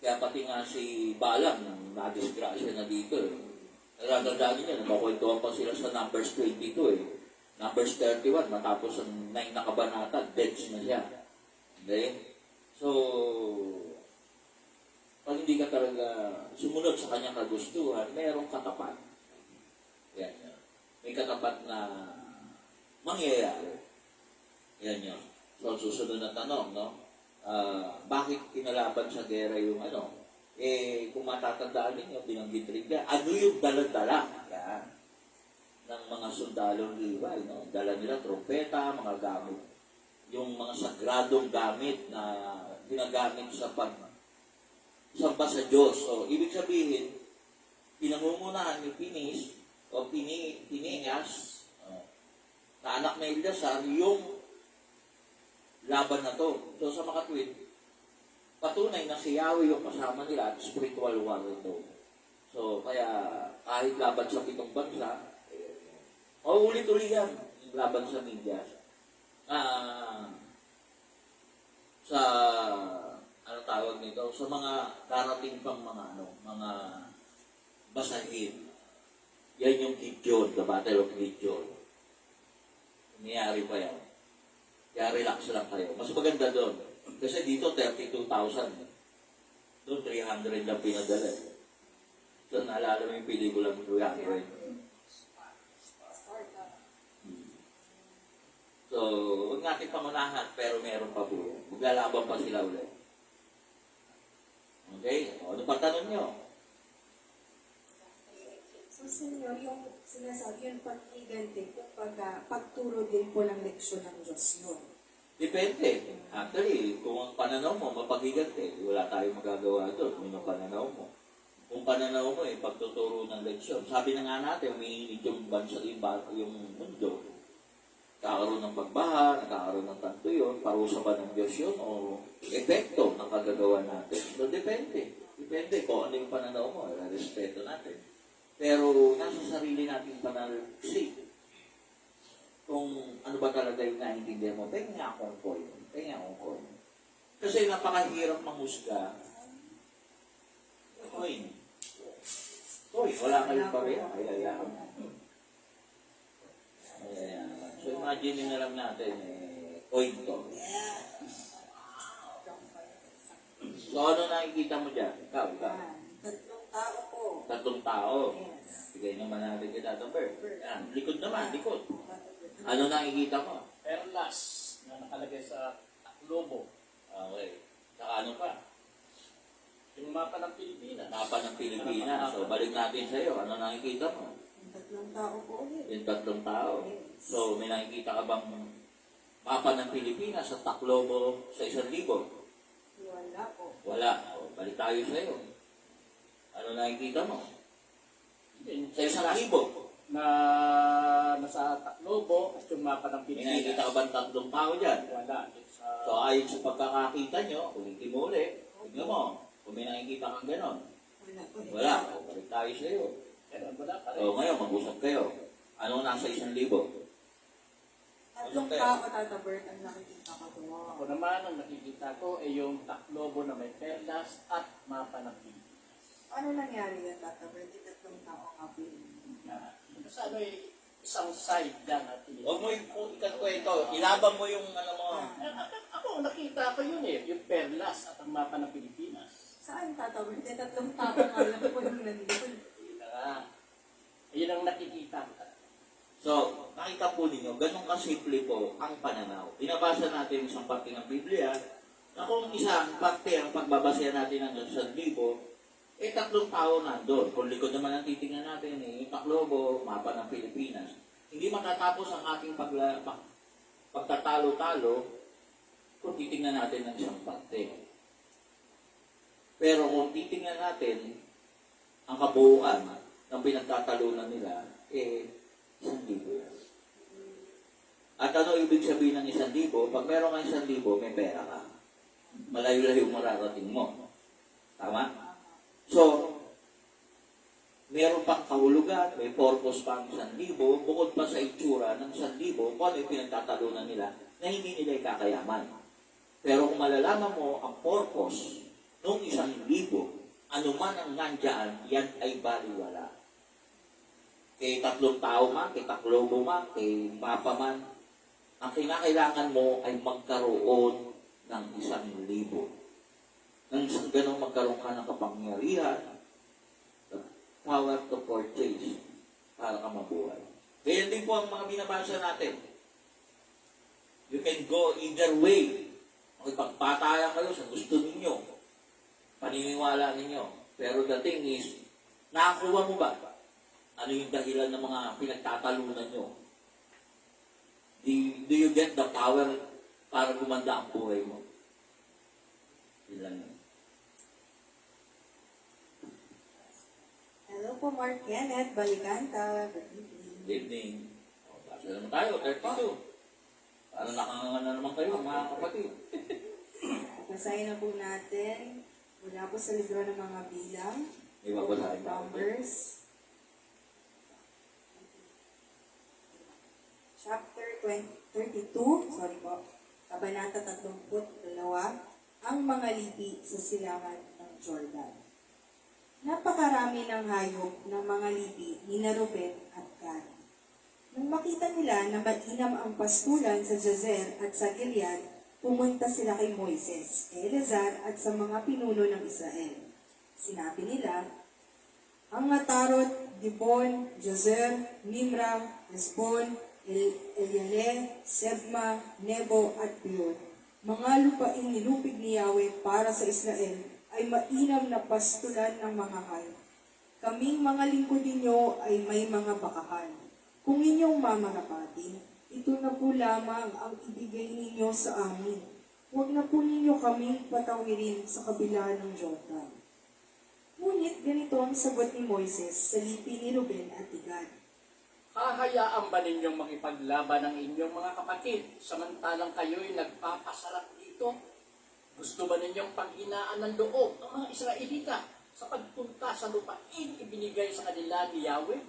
Kaya pati nga si Balaam, na-disgrasya na dito, Natatandaan niyo, nagkakwentuhan pa sila sa Numbers 22 Numbers 31, matapos ang 9 na kabanata, dead na siya. Okay? So, pag hindi ka talaga sumunod sa kanyang kagustuhan, mayroong katapat. Yan yun. May katapat na mangyayari. Yan yun. So, susunod na tanong, no? Bakit kinalaban sa gera yung ano? Kung matatandaan ninyo, binanggit rin niya, ano yung dala-dala? Yan. Ng mga sundalong Levi, no? Dala nila trompeta, mga gamit. Yung mga sagradong gamit na ginagamit sa samba sa Diyos. So, ibig sabihin, pinangungunahan ni Pinis o Pinias na anak na Eldasar yung laban na to. So, sa makatwid, patunay na si Yahweh yung kasama nila at spiritual war ito. So, kaya kahit laban sa 7 bansa, ulit-ulit yan yung laban sa media. Sa ano tawag nito, sa mga darating pang mga basahin. Yan yung Gideon, the Battle of Gideon. Nangyari pa yan. Kaya relax lang kayo. Mas maganda doon. Kasi dito 32,000. Doon 300 lang pinadala. So naalala mo yung pelikulang 300. So, huwag natin pangunahan, pero meron pa po. Maglalaban pa sila ulit. Okay? O, ano pa tanong nyo? So, Senyor, yung sinasabi, yung pag-igante, pagturo din po ng leksyon ng Diyos yun. Depende. Actually, kung ang pananaw mo mapag-igante, wala tayong magagawa doon kung yung pananaw mo. Kung pananaw mo pagtuturo ng leksyon. Sabi na nga natin, umiinit yung bansa, yung mundo. Nagkakaroon ng pagbaha, nagkakaroon ng tanto yun, parusa ba ng Diyos yun, o epekto ng kagagawa natin. So, depende. Depende kung ano yung pananaw mo, respeto natin. Pero, nasa sarili natin panaliksi. Kung ano ba talaga yung naiintindihan mo, pengen nga akong coin. Kasi napakahirap manghusga. Coin, wala kayong pareha. Hayayaan. So, imagine na lang natin, coin to. So, ano nakikita mo dyan? Ikaw. 3 tao po. 3 tao. Yes. Bigay naman natin kita ito, Bert. Yan, likod naman. Ano nakikita mo? Perlas na nakalagay sa Taklobo. Okay. Saka ano pa? Yung mapa ng Pilipinas. Mapa ng Pilipinas. So, balik natin sa iyo. Ano nakikita mo? Yung 3 tao po ulit. Yung 3 tao. So, may nakikita ka bang mapa ng Pilipinas sa Tacloban sa 1,000? Wala po. Wala. O, balik tayo sa iyo. Ano nakikita mo? Sa 1,000? Na nasa Taklobo at yung mapa ng May Pilipinas. nakikita ka bang 3 tao dyan? Wala. So, ayon sa pagkakakita nyo, ulitin mo ulit. Tignan mo. Kung may nakikita kang ganon. Wala po. Wala. O, balik tayo sa iyo. Wala pa rin. So, ngayon, mag-usap kayo. Ano nasa 1,000? 3 tao, Tata Bert, ang nakikita ko doon. Ako naman, ang nakikita ko ay yung Taklobo na may perlas at mapa ng Pilipinas. Ano nangyari yan, Tata Bert? Yung 3 tao nga po yun. Kasi ano isang side lang at Huwag mo ikwento. Ilaban mo yung ano mo. Ako, nakita ko yun yung perlas at ang mapa ng Pilipinas. Saan, Tata Bert? Yung 3 tao nga lang po yung nandun. Ayun ang nakikita ko. So, nakita po ninyo, ganun kasimple po ang pananaw. Binabasa natin isang parte ng Biblia, na kung isang parte ang pagbabasehan natin ng 1,000, 3 tao nandun. Kung likod naman ang titingnan natin, yung Tacloban, mapa ng Pilipinas. Hindi matatapos ang ating pagtatalo-talo kung titingnan natin ng isang parte. Pero kung titingnan natin ang kabuuan ng pinagtatalunan nila, 1,000. At ano ibig sabihin ng 1,000? Pag meron kang 1,000, may pera ka. Malayo-layo mararating mo. Tama? So, meron pang kahulugan, may purpose pang 1,000, bukod pa sa itsura ng 1,000, kung ano yung pinagtatalunan nila, na hindi nila ikakayaman. Pero kung malalaman mo ang purpose ng 1,000, ano man ang nandyan, yan ay baliwala. Kay 3 tao man, kay Tacloban man, kay mapa man, ang kinakailangan mo ay magkaroon ng 1,000. Nang sa ganun magkaroon ka ng kapangyarihan, the power to purchase para ka mabuhay. Kaya din po ang mga binabasa natin. You can go either way. Makipagpatayan kayo sa gusto ninyo. Paniniwala ninyo. Pero the thing is, nakakuha mo ba? Ano yung dahilan ng mga pinagtatalunan nyo? Do you get the power para gumanda ang buhay mo? Yun lang yun. Hello po, Mark Kenneth, Balikanta. Good evening. Good evening. O, basa naman tayo, 32. Para nakanganga na naman kayo, mga kapatid. Basahin na po natin mula po sa libro ng mga bilang. Ibabasahin mo. Numbers. Chapter 32, sorry po. Kabanata 32, ang mga lipi sa silangan ng Jordan. Napakarami ng hayop ng mga lipi ni Ruben at Gad. Nang makita nila na mainam ang pastulan sa Jazer at sa Gilead, pumunta sila kay Moises, kay Eleazar at sa mga pinuno ng Israel. Sinabi nila, ang Atarot, Dibon, Jazer, Nimra, Hesbon, Eliale, Sebma, Nebo at Beer, mga lupaing nilupig ni Yahweh para sa Israel, ay mainam na pastulan ng mga hayop. Kaming mga lingkod ninyo ay may mga bakahan. Kung inyong mamarapatin, ito na po lamang ang ibigay ninyo sa amin. Huwag na po ninyo kaming patawirin sa kabila ng Jordan. Ngunit ganito ang sagot ni Moises sa lipi ni Ruben at Gad. Hahayaan ba ninyong makipaglaban ng inyong mga kapatid, samantalang kayo'y nagpapasarap dito? Gusto ba ninyong panghinaan ng loob ang mga Israelita sa pagpunta sa lupain ibinigay sa kanila ni Yahweh?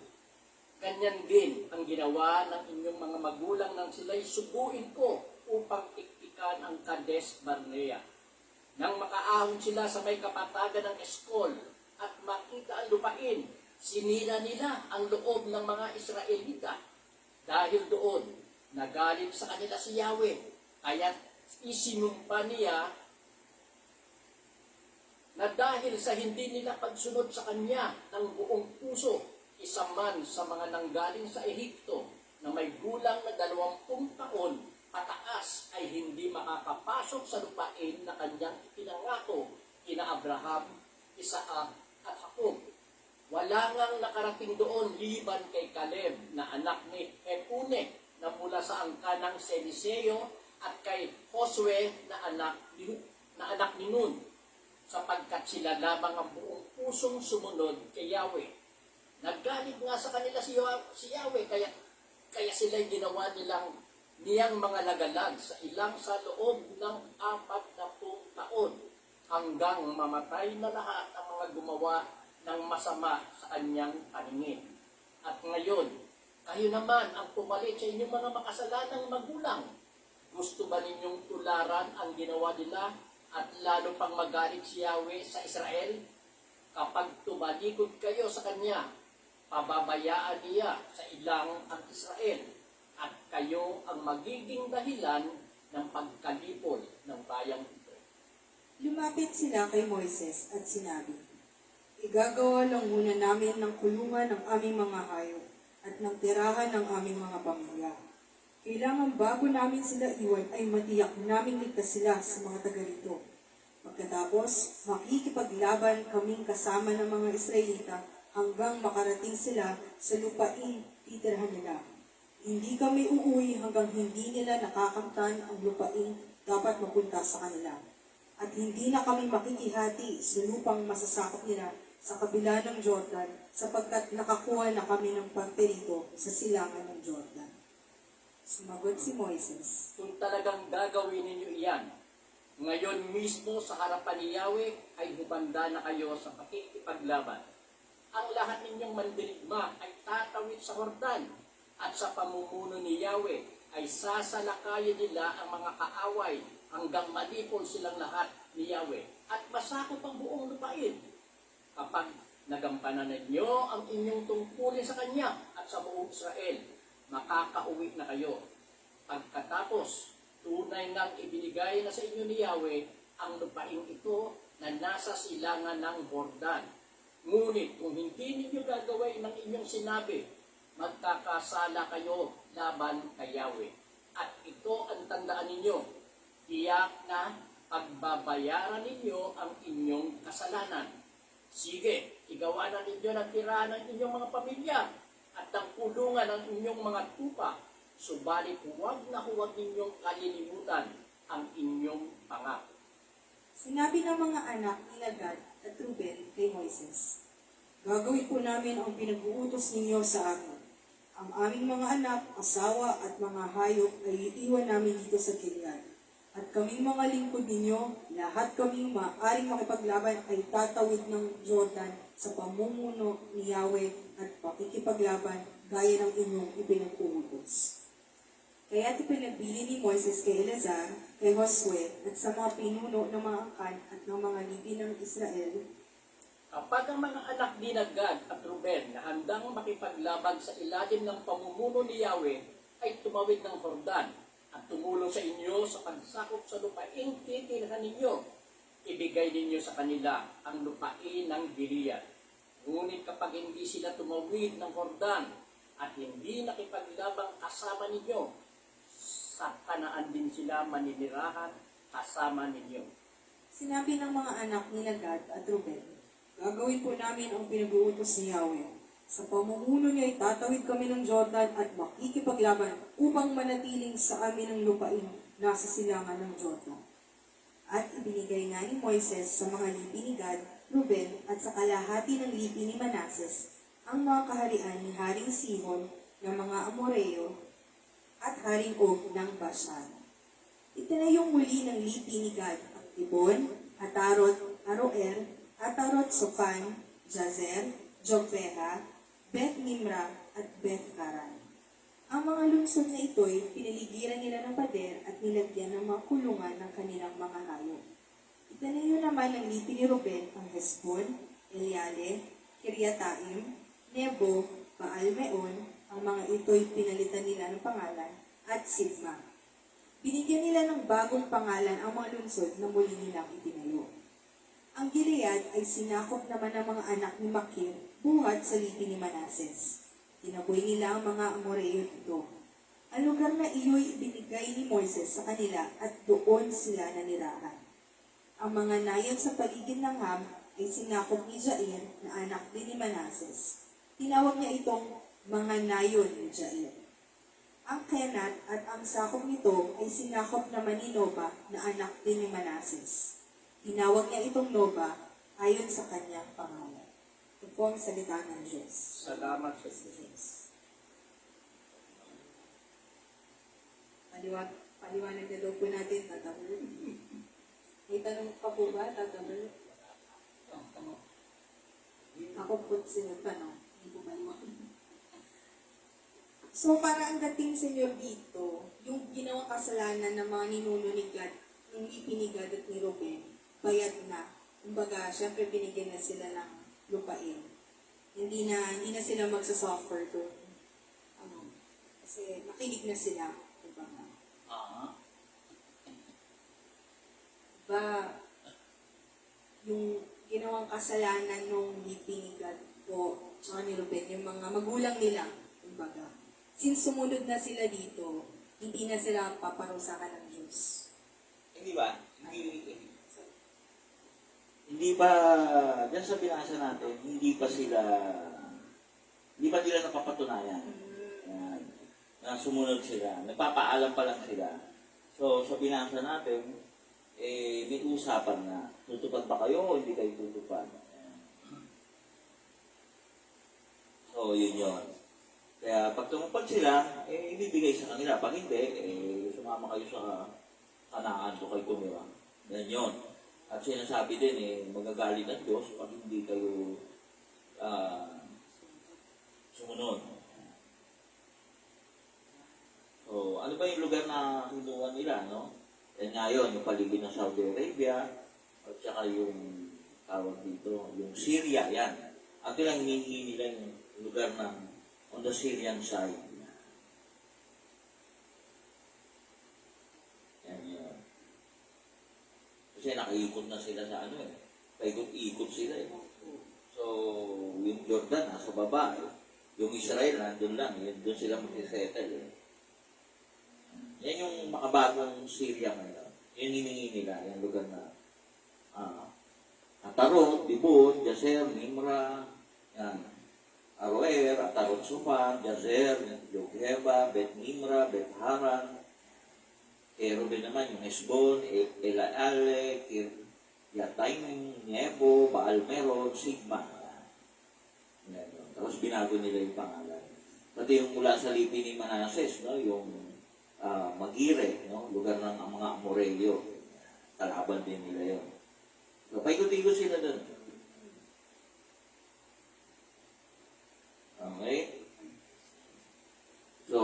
Ganyan din ang ginawa ng inyong mga magulang nang sila'y subuin ko upang tiktikan ang Kades Barnea. Nang makaahon sila sa may kapatagan ng Eskol at makita ang lupain, sinira nila ang loob ng mga Israelita. Dahil doon, nagalit sa kanila si Yahweh, kaya't isinumpa niya na dahil sa hindi nila pagsunod sa kanya ng buong puso, isa man sa mga nanggaling sa Ehipto na may gulang na 20 taon pataas ay hindi makakapasok sa lupain na kanyang ipinangako kina Abraham, Isaac at Jacob. Wala ngang nakarating doon liban kay Caleb na anak ni Jepune na mula sa angka ng Seniseo at kay Josue na anak ni Nun, sapagkat sila lamang ang buong pusong sumunod kay Yahweh. Naggalit nga sa kanila si Yahweh, kaya sila'y ginawa niyang mga lagalag sa loob ng 40 taon hanggang mamatay na lahat ang mga gumawa ng masama sa kanyang paningin. At ngayon, kayo naman ang pumalit sa inyong mga makasalanang magulang. Gusto ba ninyong tularan ang ginawa nila at lalo pang magalit si Yahweh sa Israel? Kapag tumalikod kayo sa kanya, pababayaan niya sa ilang ang Israel at kayo ang magiging dahilan ng pagkalipol ng bayang ito. Lumapit sila kay Moises at sinabi, igagawa lang muna namin ng kulungan ng aming mga hayop at ng tirahan ng aming mga pamilya. Kailangan bago namin sila iwan ay matiyak namin ligtas sila sa mga taga rito. Pagkatapos, makikipaglaban kaming kasama ng mga Israelita hanggang makarating sila sa lupain titirhan nila. Hindi kami uuwi hanggang hindi nila nakakamtan ang lupain dapat mapunta sa kanila. At hindi na kami makikihati sa lupang masasakop nila sa kabila ng Jordan sapagkat nakakuha na kami ng parte rito sa silangan ng Jordan. Sumagot si Moises. Kung talagang gagawin ninyo iyan, ngayon mismo sa harapan ni Yahweh ay hubanda na kayo sa pakikipaglaban. Ang lahat ninyong mandirigma ay tatawid sa Jordan at sa pamumuno ni Yahweh ay sasalakayin nila ang mga kaaway hanggang malipol silang lahat ni Yahweh at masakop ang buong lupain. Kapag nagampanan ninyo ang inyong tungkulin sa Kanya at sa buong Israel, makakauwi na kayo. Pagkatapos, tunay ngang ibinigay na sa inyo ni Yahweh ang lupain ito na nasa silangan ng Jordan. Ngunit kung hindi ninyo gagawin ng inyong sinabi, magkakasala kayo laban kay Yahweh. At ito ang tandaan ninyo, tiyak na pagbabayaran ninyo ang inyong kasalanan. Sige, igawa na ninyo ng tirahan ng inyong mga pamilya at ng kulungan ng inyong mga tupa. Subalit huwag na huwag ninyong kalilimutan ang inyong pangako. Sinabi ng mga anak ni Gad at Ruben kay Moises, "Gagawin po namin ang pinag-uutos ninyo sa amin. Ang aming mga anak, asawa at mga hayop ay iiwan namin dito sa Gilead. At kaming mga lingkod ninyo, lahat kaming maaaring makipaglaban ay tatawid ng Jordan sa pamumuno ni Yahweh at pakikipaglaban gaya ng inyong ipinag-uutos." Kaya ipinabili ni Moises kay Eleazar, kay Josue, at sa mga pinuno ng mga angkan at ng mga libi ng Israel, Kapag ang mga anak ni Gad at Ruben na handang makipaglaban sa ilalim ng pamumuno ni Yahweh ay tumawid ng Jordan at tumulong sa inyo sa pagsakop sa lupaing titirhan ninyo, ibigay ninyo sa kanila ang lupain ng Gilead. Ngunit kapag hindi sila tumawid ng Jordan at hindi nakipaglabang kasama ninyo, sa Kanaan din sila maninirahan kasama ninyo. sinabi ng mga anak ni Gad at Ruben, "Gagawin po namin ang pinag-uutos ni Yahweh. Sa pamumuno niya ay tatawid kami ng Jordan at makikipaglaban upang manatiling sa amin ang lupain nasa silangan ng Jordan." At ibinigay nga ni Moises sa mga lipi ni Gad, Ruben at sa kalahati ng lipi ni Manases ang mga kaharian ni Haring Sihon ng mga Amoreo at Haring Og ng Bashan. Itinayong muli ng lipi ni Gad ang Dibon, Atarot, Aroer, Atarot, Sofan, Jazer, Jogbeha, Beth Nimra at Beth Karan. Ang mga lungsod na ito'y pinaligiran nila ng pader at nilagyan ng mga kulungan ng kanilang mga hayop. Itinayo naman ng lipi ni Ruben ang Hesbon, Eliale, Kiriataim, Nebo, Baal-Meon. Ang mga ito'y pinalitan nila ng pangalan at Sibma. Binigyan nila ng bagong pangalan ang mga lungsod na muli nilang itinayo. Ang Gilead ay sinakop naman ng mga anak ni Makir buhat sa lipi ni Manases. Tinaboy nila ang mga Amoreo dito. Ang lugar na iyo'y ibinigay ni Moises sa kanila at doon sila nanirahan. Ang mga nayon sa paligid ng Ham ay sinakop ni Jair na anak din ni Manases. Tinawag niya itong mga nayon ni Jair. Ang Kenat at ang sakop nito ay sinakop naman ni Noba na anak din ni Manases. Tinawag niya itong Noba ayon sa kanyang pangalan. Ito po ang salita ng Diyos. Salamat sa Yes. Paliwanag na daw po natin, Tata Bert. May tanong pa po ba, Tata Bert? Ako po sinutanong. Hindi po maliwanag. So, para ang dating sa inyo dito, yung ginawang kasalanan ng mga ninuno ni God, ng lipi ni God at ni Ruben, bayad na. Kumbaga, syempre binigyan na sila ng lupain. Hindi na sila magsasuffer doon. Kasi nakinig na sila. Kumbaga. Diba, yung ginawang kasalanan nung lipi ni God po, tsaka ni Ruben, yung mga magulang nila, kumbaga. Since sumunod na sila dito, hindi na sila paparusahan ng Diyos. Hindi ba? Hindi ba, dyan sa binasa natin, hindi pa nila napapatunayan. Yan. Na sumunod sila. Nagpapaalam pa lang sila. So, sa binasa natin, may usapan na, tutupad ba kayo o hindi kayo tutupad? Yan. So, yun yun. Kaya pag tumupad sila, ibibigay sa kanila. Pag hindi, sumama kayo sa Kanaan o kayo tumira. Yan yun. At sinasabi din, magagalit ang Diyos pag hindi kayo sumunod. So, ano ba yung lugar na hinuwan nila, no? Yan nga yun, yung paligid ng Saudi Arabia, at saka yung tawag dito, yung Syria, yan. At yun ang hinihingi nila yung lugar ng on the Syrian side. Yan yun. Kasi nakaikot na sila sa paikot-ikot sila eh. So, yung Jordan nasa baba eh. Yung Israel nandun lang, doon sila mag-settle eh. Yan yung makabagong Syria ngayon. Yan hiningi nila, yung lugar na Atarot, Dibon, Jazer, Nimra, yan. Aroer, Atarot Sufan, Jazer, Yogheba, Bet Nimra, Bet Haran, Kerobe naman yung Hesbon, Elaale, Yataim, Nebo, Baal Meron, Sigma. Yan. Tapos binago nila yung pangalan. Pati yung mula sa lipi ni Manases, no? Yung Magire, no? Lugar ng mga Amorelyo. Kalaban din nila yun. So, paikot-ikot sila doon. Okay? So,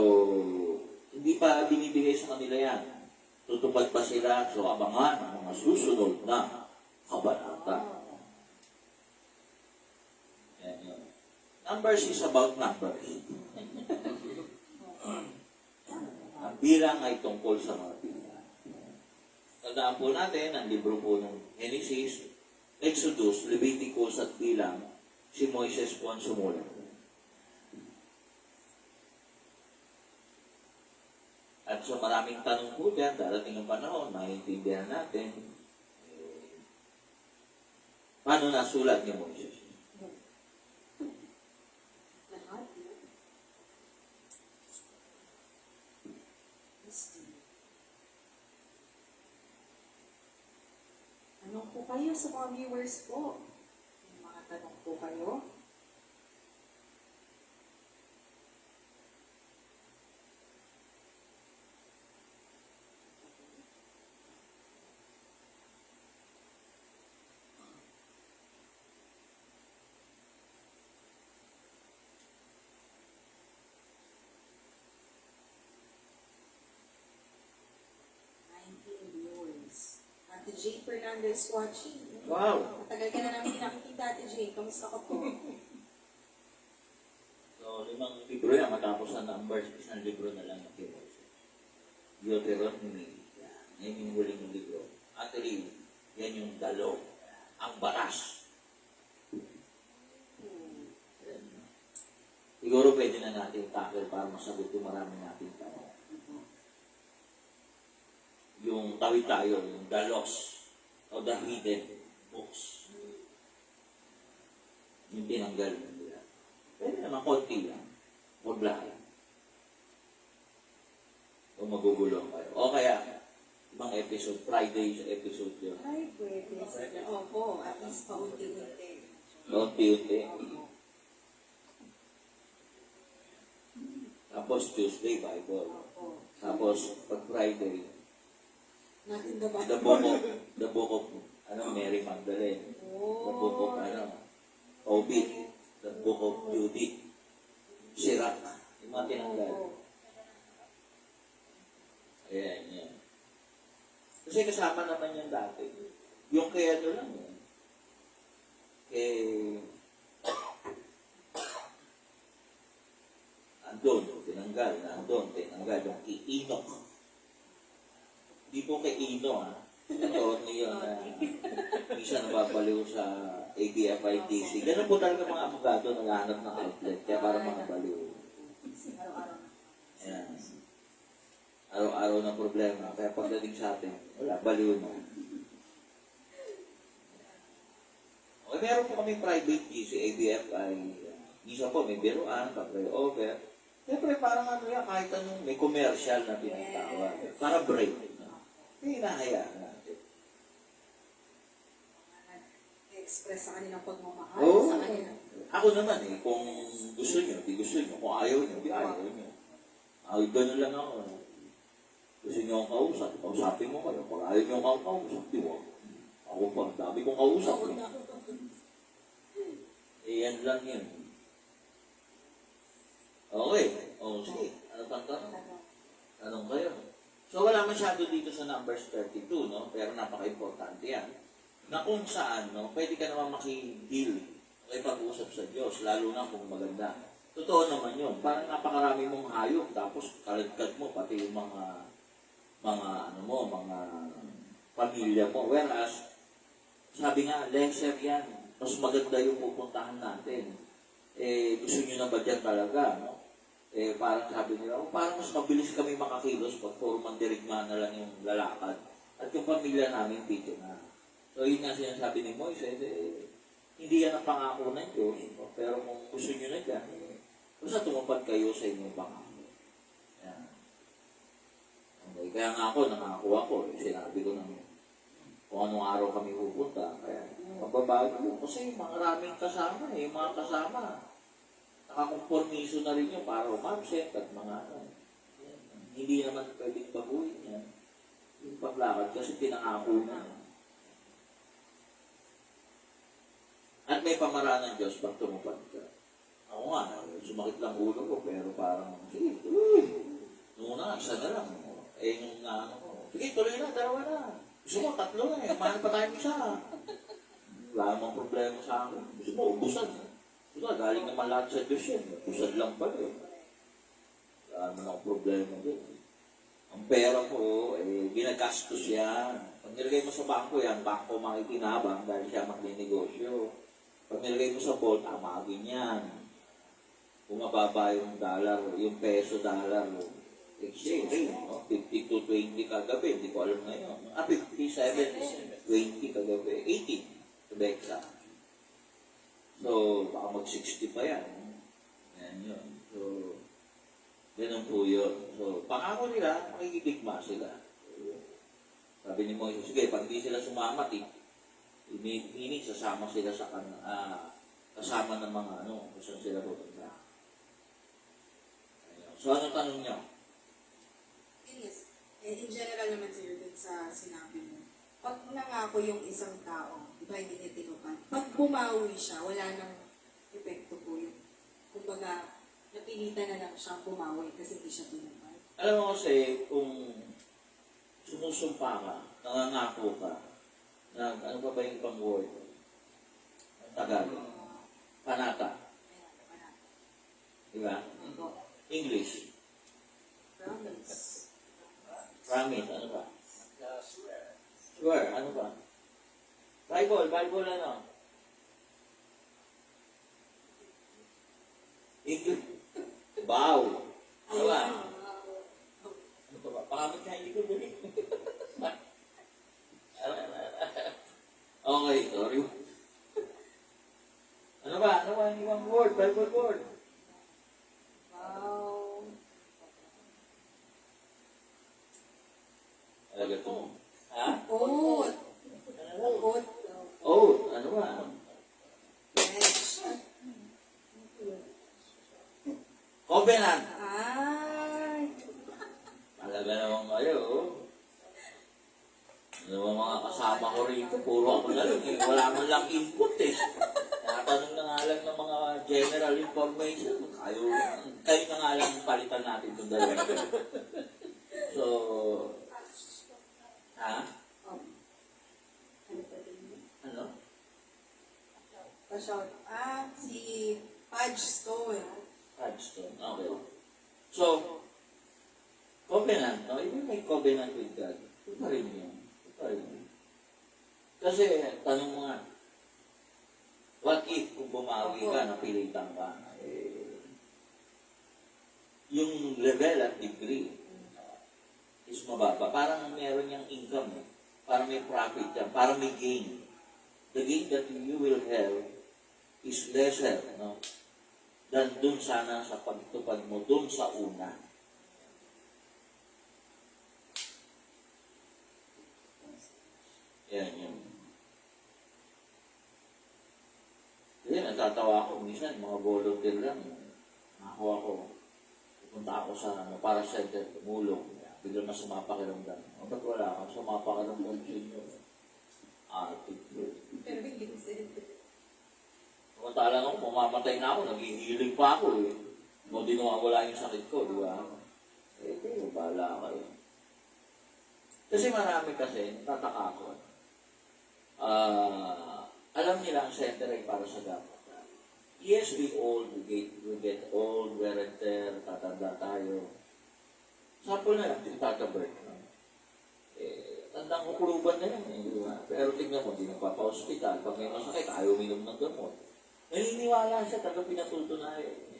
hindi pa binibigay sa kanila yan. Tutupad pa sila. So, abangan ang mga susunod na kabanata. Yan yun. Numbers is about numbers. Ang bilang ay tungkol sa mga bilang. Tandaan po natin, ang libro po ng Genesis, Exodus, Leviticus at Bilang, si Moises po ang sumulat. At so maraming tanong po dyan, darating ang panahon, maintindihan natin, paano nasulat ni Moises? Lahat. Tanong po kayo sa mga viewers po. May mga tanong po kayo. Viewers. Ate Jane Fernandez watching. Wow! Matagal ka na namin nakikita, Ate Jane. Kamusta ka po? So, 5 libro yan, matapos ang numbers, isang libro na lang kay Moises. Deuteronomy. Yan yung huling libro. Actually, yan yung dalo. Ang batas. Yan. Siguro pwede na natin tackle para masagot yung marami natin tanong. Yung tawid tayo, yung the lost o the hidden books. Yung tinanggal nila. Pwede naman konti lang. Huwag lahat. O magugulong kayo. O kaya, ibang episode, Friday sa episode yun. Ay, pwede. Opo, at least paunti-unti. Unti-unti. Tapos Tuesday, Bible. Opo. Tapos, pag Friday, Natin the the book of, Mary Magdalene. The book of, Obed. The book of Judith. Sirach. Yung mga tinanggal. Ayan, yan. Kasi kasama naman yan dati. Yung kaya ano lang yan. Andon, tinanggal. Yung kay Enoch. Di po kay Ino, Ito niyo na hindi siya nababaliw sa ABFITC. Ganun po talaga mga abogado naghahanap ng outlet. Kaya para mga baliw. Araw-araw. Ayan. Araw-araw na problema. Kaya pagdating sa atin, wala, baliw na. Okay, meron po kami private GC, ABFI. Isa po, may biruan, pag-play over. Siyempre, parang kahit anong may commercial na pinatawag. Para break. Kaya hinahayaan natin. I-express sa kanilang pagmamahal. Oo. Sa kanilang... Ako naman kung gusto nyo, di gusto nyo. Kung ayaw nyo, di ayaw nyo. Ganun lang ako. Gusto nyo akong kausap, kausapin mo kayo. Kung ayaw nyo akong kausap, di ba? Ako pa, dami kong kausap. Yan lang yun. Okay. Sige. Ano pang tanong? Tanong kayo. So, wala masyado dito sa numbers 32, no? Pero napaka-importante yan. Na kung saan, no? Pwede ka naman maki-deal, makipag-usap sa Diyos, lalo na kung maganda. Totoo naman yun. Parang napakarami mong hayop, tapos kalagkat mo, pati yung mga pamilya mo. Whereas, sabi nga, lesser yan. Mas maganda yung pupuntahan natin. Gusto nyo na ba dyan talaga, no? Parang sabi nila, parang mas mabilis kami makakilos pag puro mandirigma na lang yung lalakad. At yung pamilya namin dito na. So, yun nga sinasabi ni Moises, hindi yan ang pangako ng Diyos. No? Pero kung gusto nyo na dyan, basta tumupad kayo sa inyong pangako. Yan. Okay. Kaya nga ako, nangako ako. Sinabi ko naman, kung anong araw kami pupunta. Kaya, magbabago yun. Kasi maraming kasama yung mga kasama. Nakakompormiso na rin yun para umabsent at mga hindi naman pwedeng baguhin yan. Yung paglakad kasi pinangako na. At may pamaraan ng Diyos pag tumupad ka. Ako nga, sumakit lang ulo ko pero parang, sige, nung una, isa na lang. Nung ano ko, sige, tuloy na, dalawa na. Gusto mo, tatlo na mahal pa tayo isa. Wala namang problema sa akin. Gusto mo, ubusan. Gusto nga, galing naman lahat sa Diyos yan. Ubusan lang pa rin. Wala naman akong problema din. Ang pera ko, ginagastos yan. Pag nilagay mo sa bangko yan, bangko makikinabang dahil siya magninegosyo. Pag nilagay mo sa vault, amagin yan. Kung mababa yung dollar, yung peso-dollar, exchange rate, no? 50 to 20 kagabi, hindi ko alam ngayon. 57, 20 kagabi, 18 to be exact. So, baka mag-60 pa yan. Yan yun. So, ganun po yun. So, pangako nila, makikitigma sila. Sabi ni Moises, sige, pag hindi sila sumamat, ini sasama sila sa kasama ng mga kung saan sila pupunta. So, ano tanong niyo? Yes. In general naman sir, dun sa sinabi mo, pag nangako yung isang tao, di ba hindi niya tinupad? Pag bumawi siya, wala nang epekto po yun. Kumbaga, napilitan na lang siyang bumawi kasi hindi siya tinupad. Alam mo kasi, kung sumusumpa ka, nangangako ka, ano pa ba yung ibang word? Tagalog. Panata. Diba? English. Promise. Promise, ano ba? Swear, ano ba? Bible ano? English. Bow. Ano ba? Ano ba? Pangamit ka, hindi ko dali. Okay, sorry. Ano ba? Ano ba? Yung word? Bible word. Wow. Talaga to. Ha? Oat. Oat. Oh, ano ba? Yes. Covenant. Ay. Talaga naman kayo. Ano ba mga kasama ko rito? Puro ako na lang eh. Wala man lang input eh. Natanong na nga lang ng mga general information. Kayo na nga lang palitan natin itong dalawa. So, ha? Ano? Pa-shout. Si Pudge Stone. Hardstone. Okay. So, covenant, no? Even may covenant with God. Ito pa rin yun. Ito pa rin yun. Kasi, tanong mo nga, what if kung bumawi ka, napilitan ka, yung level at degree is mababa. Parang meron niyang income, eh. Parang may profit yan. Parang may gain. The gain that you will have is lesser, no? Dan dun sana sa pagtupad mo, dun sa una. Yan yun. Kasi natatawa ako, minsan mga volunteer lang. Ako, pupunta ako sa para center, tumulong. Biglang masama pakiramdam. Ba't wala ka? Masama pakiramdam sa inyo. Attitude. Pero hindi ko sa'yo. Samantala nung pumamatay na ako, naghihiling pa ako eh. Kung di nawawala yung sakit ko, di ba? Kayo, bahala kayo. Kasi marami kasi, tataka ko. Alam nila ang center ay para sa dapat. Yes, we get old, wear and tear, tatanda tayo. Sample na lang, si Tata Bert. tandang kukuluban na yan, di ba? Pero tignan mo, di nagpapa-hospital. Pag may masakit, ayaw uminom ng gamot. Naniniwala siya, talagang pinatutunayan.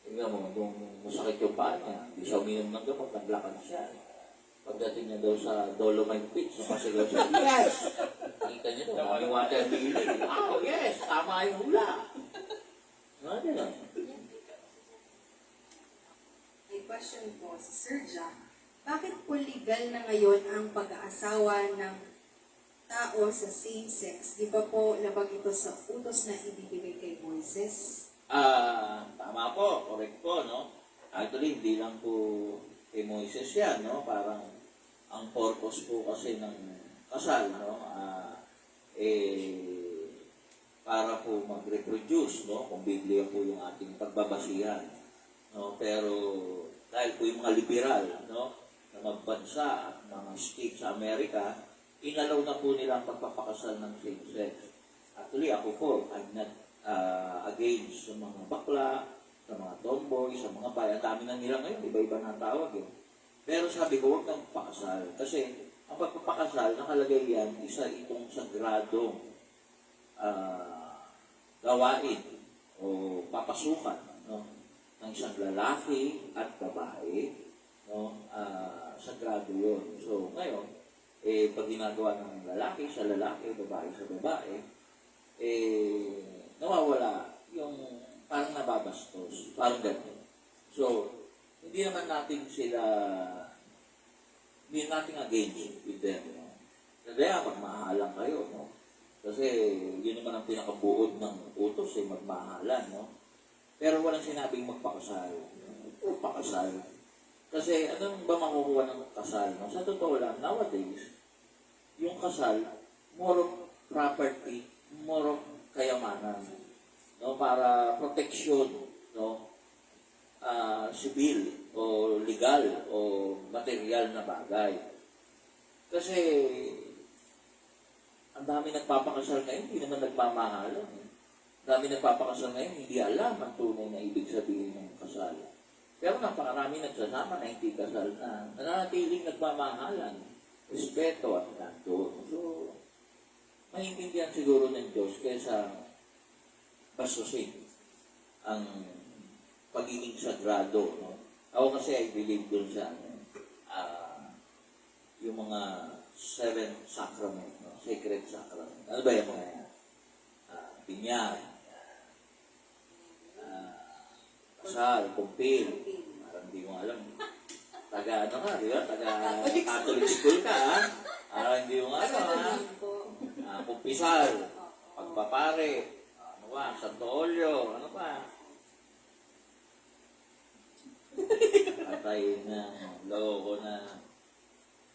Tignan mo, kung masakit yung paa niya, hindi siya uminom ng gamot, naglakad siya. Pagdating niya daw sa Dolomite Beach, napasigaw siya, yes! Nakita niyo daw, may water healing. Oh, yes! Tama yung hula. Ano na? May question po si Sir Jack. Bakit po legal na ngayon ang pag-aasawa ng tao sa same-sex? Di ba po labag ito sa utos na ibibigay kay Moises? Tama po, correct po, no? Actually, hindi lang po kay Moises yan, no? Parang ang purpose po kasi ng kasal, no? Para po mag-reproduce, no? Kung Biblia po yung ating pagbabasihan, no? Pero dahil po yung mga liberal, no? Na magbansa at mga state sa Amerika, inalaw na po nila ang pagpapakasal ng same-sex. Actually, ako po, I'm not against sa mga bakla, sa mga tomboy, sa mga bayan. Dami na nila ngayon, iba-iba na tawag eh. Pero sabi ko, huwag kang pakasal. Kasi ang pagpapakasal, nakalagay yan, isa itong sagradong gawain o papasukan, no? Ng isang lalaki at babae, no? Sagrado yun. So, ngayon, pag ginagawa ng lalaki sa lalaki, babae sa babae, nawawala yung parang nababastos, parang gano'n. So, hindi naman natin against with them. No? Kaya magmahalan kayo, no? Kasi yun naman ang pinakabuod ng utos, magmahalan, no? Pero walang sinabing magpakasal. O pakasal. Kasi anong ba makukuha ng kasal? No? Sa totoo lang, nowadays, yung kasal, more of property, more of kayamanan, no? Para proteksyon, no? Sibil o legal o material na bagay. Kasi ang dami nagpapakasal ngayon, hindi naman nagmamahalan. Ang dami nagpapakasal ngayon, hindi alam ang tunay na ibig sabihin ng kasal. Pero napakarami nagsasama na hindi kasal na nananatiling nagmamahalan, respeto at nandun. So, maintindihan siguro ng Diyos kaysa bastusin ang pagiging sagrado. No? Ako kasi I believe dun sa yung mga 7 sacrament, no? Sacred sacrament. Ano ba yung mga yan? Binyag, kasal, kumpil. Parang hindi mo alam. Taga ano ka, di ba? Taga Catholic school ka, ha? Parang hindi mo alam, ha? Kumpisal, pagpapare, ano ba, Santo Olio, ano ba? Patay na, loko na.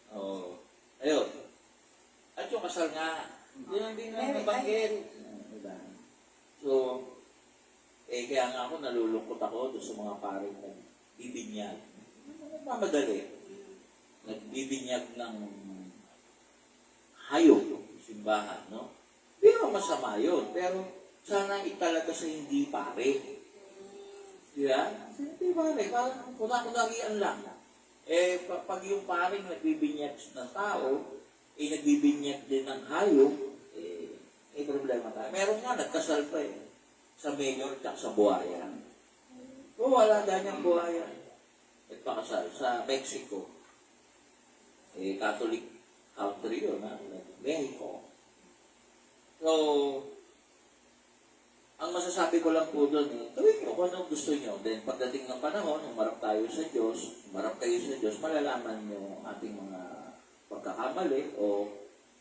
Oh. Ayun. At yung kasal nga, hindi na nabanggit. Diba? So, kaya nga ako nalulungkot ako doon sa mga paring nagbibinyag. Nagmamadali. Nagbibinyag ng hayop, simbahan, no? Hindi naman masama yun, pero sana italaga sa hindi pare. Diba? Hindi pare, parang kunakulagian lang. Pag yung paring nagbibinyag ng tao, nagbibinyag din ng hayop, may problema tayo. Meron nga, nagkasal pa sa mayor at sa buhaya. O wala ganyang buhaya. Nagpakasal sa Mexico. Catholic country yun, ha? Mexico. So, ang masasabi ko lang po doon, gawin nyo kung anong gusto nyo. Then, pagdating ng panahon, umarap tayo sa Diyos, umarap kayo sa Diyos, malalaman nyo ating mga pagkakamali o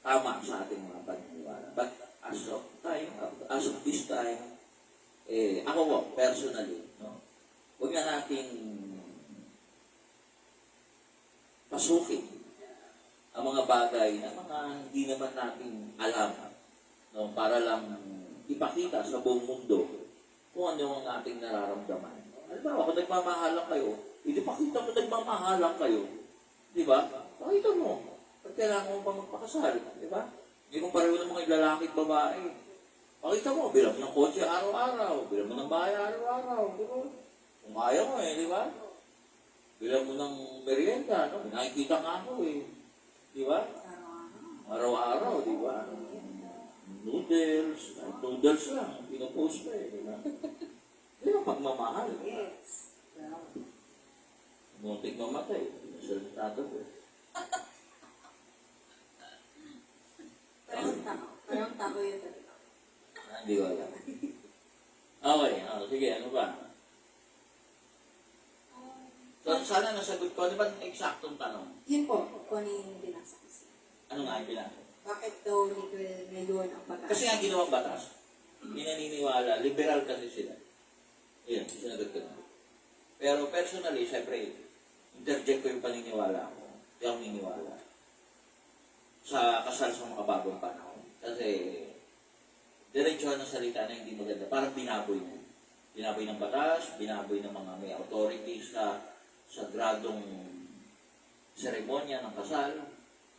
tama sa ating mga paniniwala. But, as of this time, ako po, personally, no, huwag na nating pasukin ang mga bagay na mga hindi naman natin alam, no, para lang ipakita sa buong mundo kung ano ang ating nararamdaman. Halimbawa, kung nagmamahalan kayo, ipakita mo nagmamahalan kayo. Di ba? Pakita mo. At kailangan mo pa magpakasal. Di ba? Hindi mo pareho ng mga lalaki at babae. Pakita mo, bilang mo ng kotse araw-araw, bilang mo ng bahay araw-araw. Di ba? Kung ayaw mo di ba? Bilang mo ng merienda, no? Nakikita nga ako Di ba? Araw-araw, di ba? Noodles, kahit noodles lang, pinupost pa eh, di ba? Di ba pagmamahal? Yes. Muntik mamatay, nasalita ko eh. Parang tao yun talaga. Hindi ko alam. Okay, sige, ano ba? So, sana nasagot ko. Ano ba ang eksaktong tanong? Yun po, kung ano yung binasa ko siya. Ano nga yung binasa? Bakit daw legal ngayon ang pag-asa? Kasi nga ginawang batas, hindi naniniwala, liberal kasi sila. Yun, sinagot ko na. Pero personally, syempre, interject ko yung paniniwala ko. Hindi ako niniwala sa kasal sa makabagong panahon. Kasi, diretsuhan ng salita na hindi maganda. Parang binaboy na. Binaboy ng batas, binaboy ng mga may authority sa sagradong seremonya ng kasal.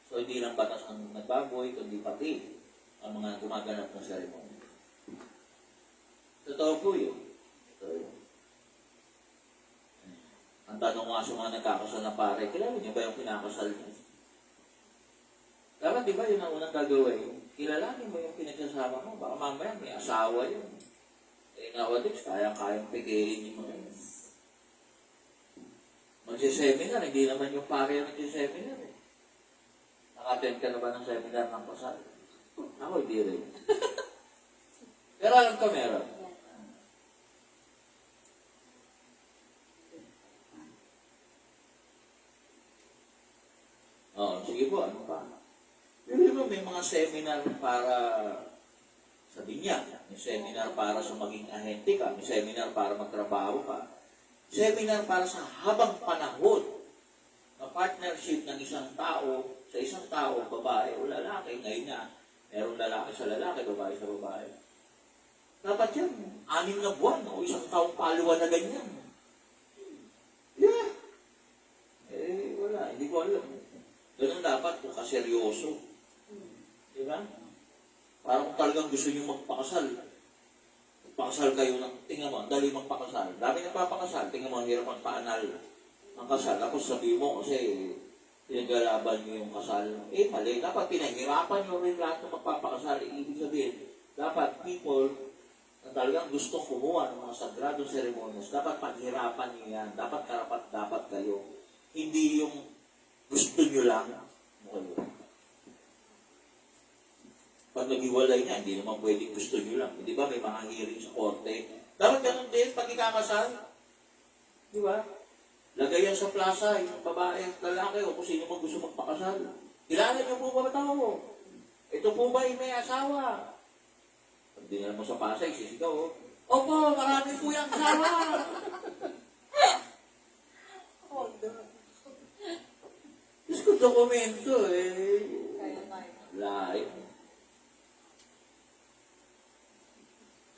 So, hindi lang batas ang nagbaboy, kundi pati ang mga gumaganap ng seremonya. Totoo po yun. Totoo yun. Ang tanong nga sa mga nagkakasal na pare, kilala niyo ba yung kinakasal niyo? Dapat di ba yun ang unang gagawin? Kilalanin mo yung pinagsasama mo. Baka mamaya may asawa yun. Eh, nowadays, kayang-kayang pigihin yung mga yun. Magsiseminar, hindi naman yung pare yung nagsiseminar eh. Naka-attend ka na ba ng seminar ng pasal? Ako, hindi rin. Pero alam ko meron. Sige po, ano pa? Pero mo, may mga seminar para sa binyag, may seminar para sa maging ahente ka, may seminar para magtrabaho ka, seminar para sa habang panahon na partnership ng isang tao sa isang tao, babae o lalaki. Ngayon nga, merong lalaki sa lalaki, babae sa babae. Dapat yan, 6 na buwan o isang taong paluwa na ganyan. Yeah. Eh, wala, hindi ko alam. Ganun dapat kung kaseryoso. Di ba? Parang kung talagang gusto nyo magpakasal, magpakasal kayo ng, tingnan mo, dali magpakasal. Dami nagpapakasal, tingnan mo, ang hirap ang paanal ang kasal. Tapos sabihin mo, kasi pinaglalaban nyo yung kasal. Eh, mali. Dapat pinahirapan nyo rin lahat ng magpapakasal. Ibig sabihin, dapat people na talagang gusto kumuha ng mga sagradong ceremonies, dapat paghirapan nyo yan. Dapat karapat dapat kayo. Hindi yung gusto nyo lang. Okay. Pag naghiwalay na, hindi naman pwedeng gusto nyo lang. Di ba, may mga hearing sa korte. Dapat ganun din, pag ikakasal. Di ba? Lagay yan sa plaza, yung babae at lalaki, o kung sino man gusto magpakasal. Kilala nyo po ba tao? Ito po ba may asawa? Pag dinala mo sa Pasay, sisigaw, oh. Opo, marami po yung asawa. Oh, no. Diyos ko, dokumento eh. Live.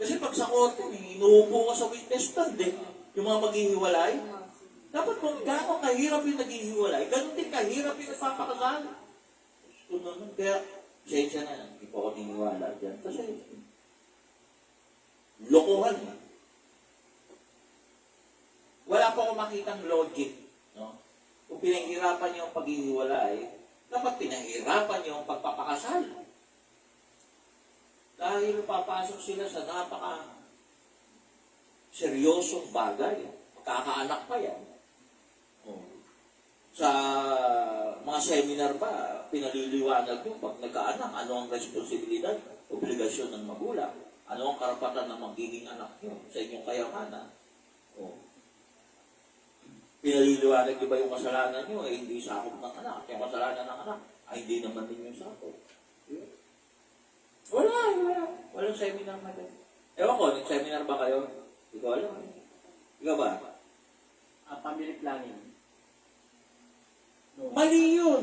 Kasi pag sa korte, inuupo ka sa witness stand eh. Yung mga maghihiwalay. Dapat kung gano'ng kahirap yung naghihiwalay, gano'n din kahirap yung nagpapakasal. So, naman, kaya, sensya na, hindi po ako niniwala dyan. Kasi, lokohan na. Wala pa ako makitang logic. No? Kung pinahirapan niyo ang paghihiwalay, dapat pinahirapan niyo ang pagpapakasal. Dahil papasok sila sa seryosong bagay. Magkakaanak pa yan. Sa mga seminar ba, pinaliliwanag nyo pag nagkaanak, ano ang responsibilidad, obligasyon ng magulang, ano ang karapatan ng magiging anak nyo sa inyong kayamanan. Pinaliliwanag nyo ba yung kasalanan nyo, eh hindi sakop ng anak, yung kasalanan ng anak, ay hindi naman din yung sakop. Wala. Walang seminar na din. Ewan ko, nag-seminar ba kayo? Hindi ko alam. Ikaw ba? Family planning. No. Mali yun.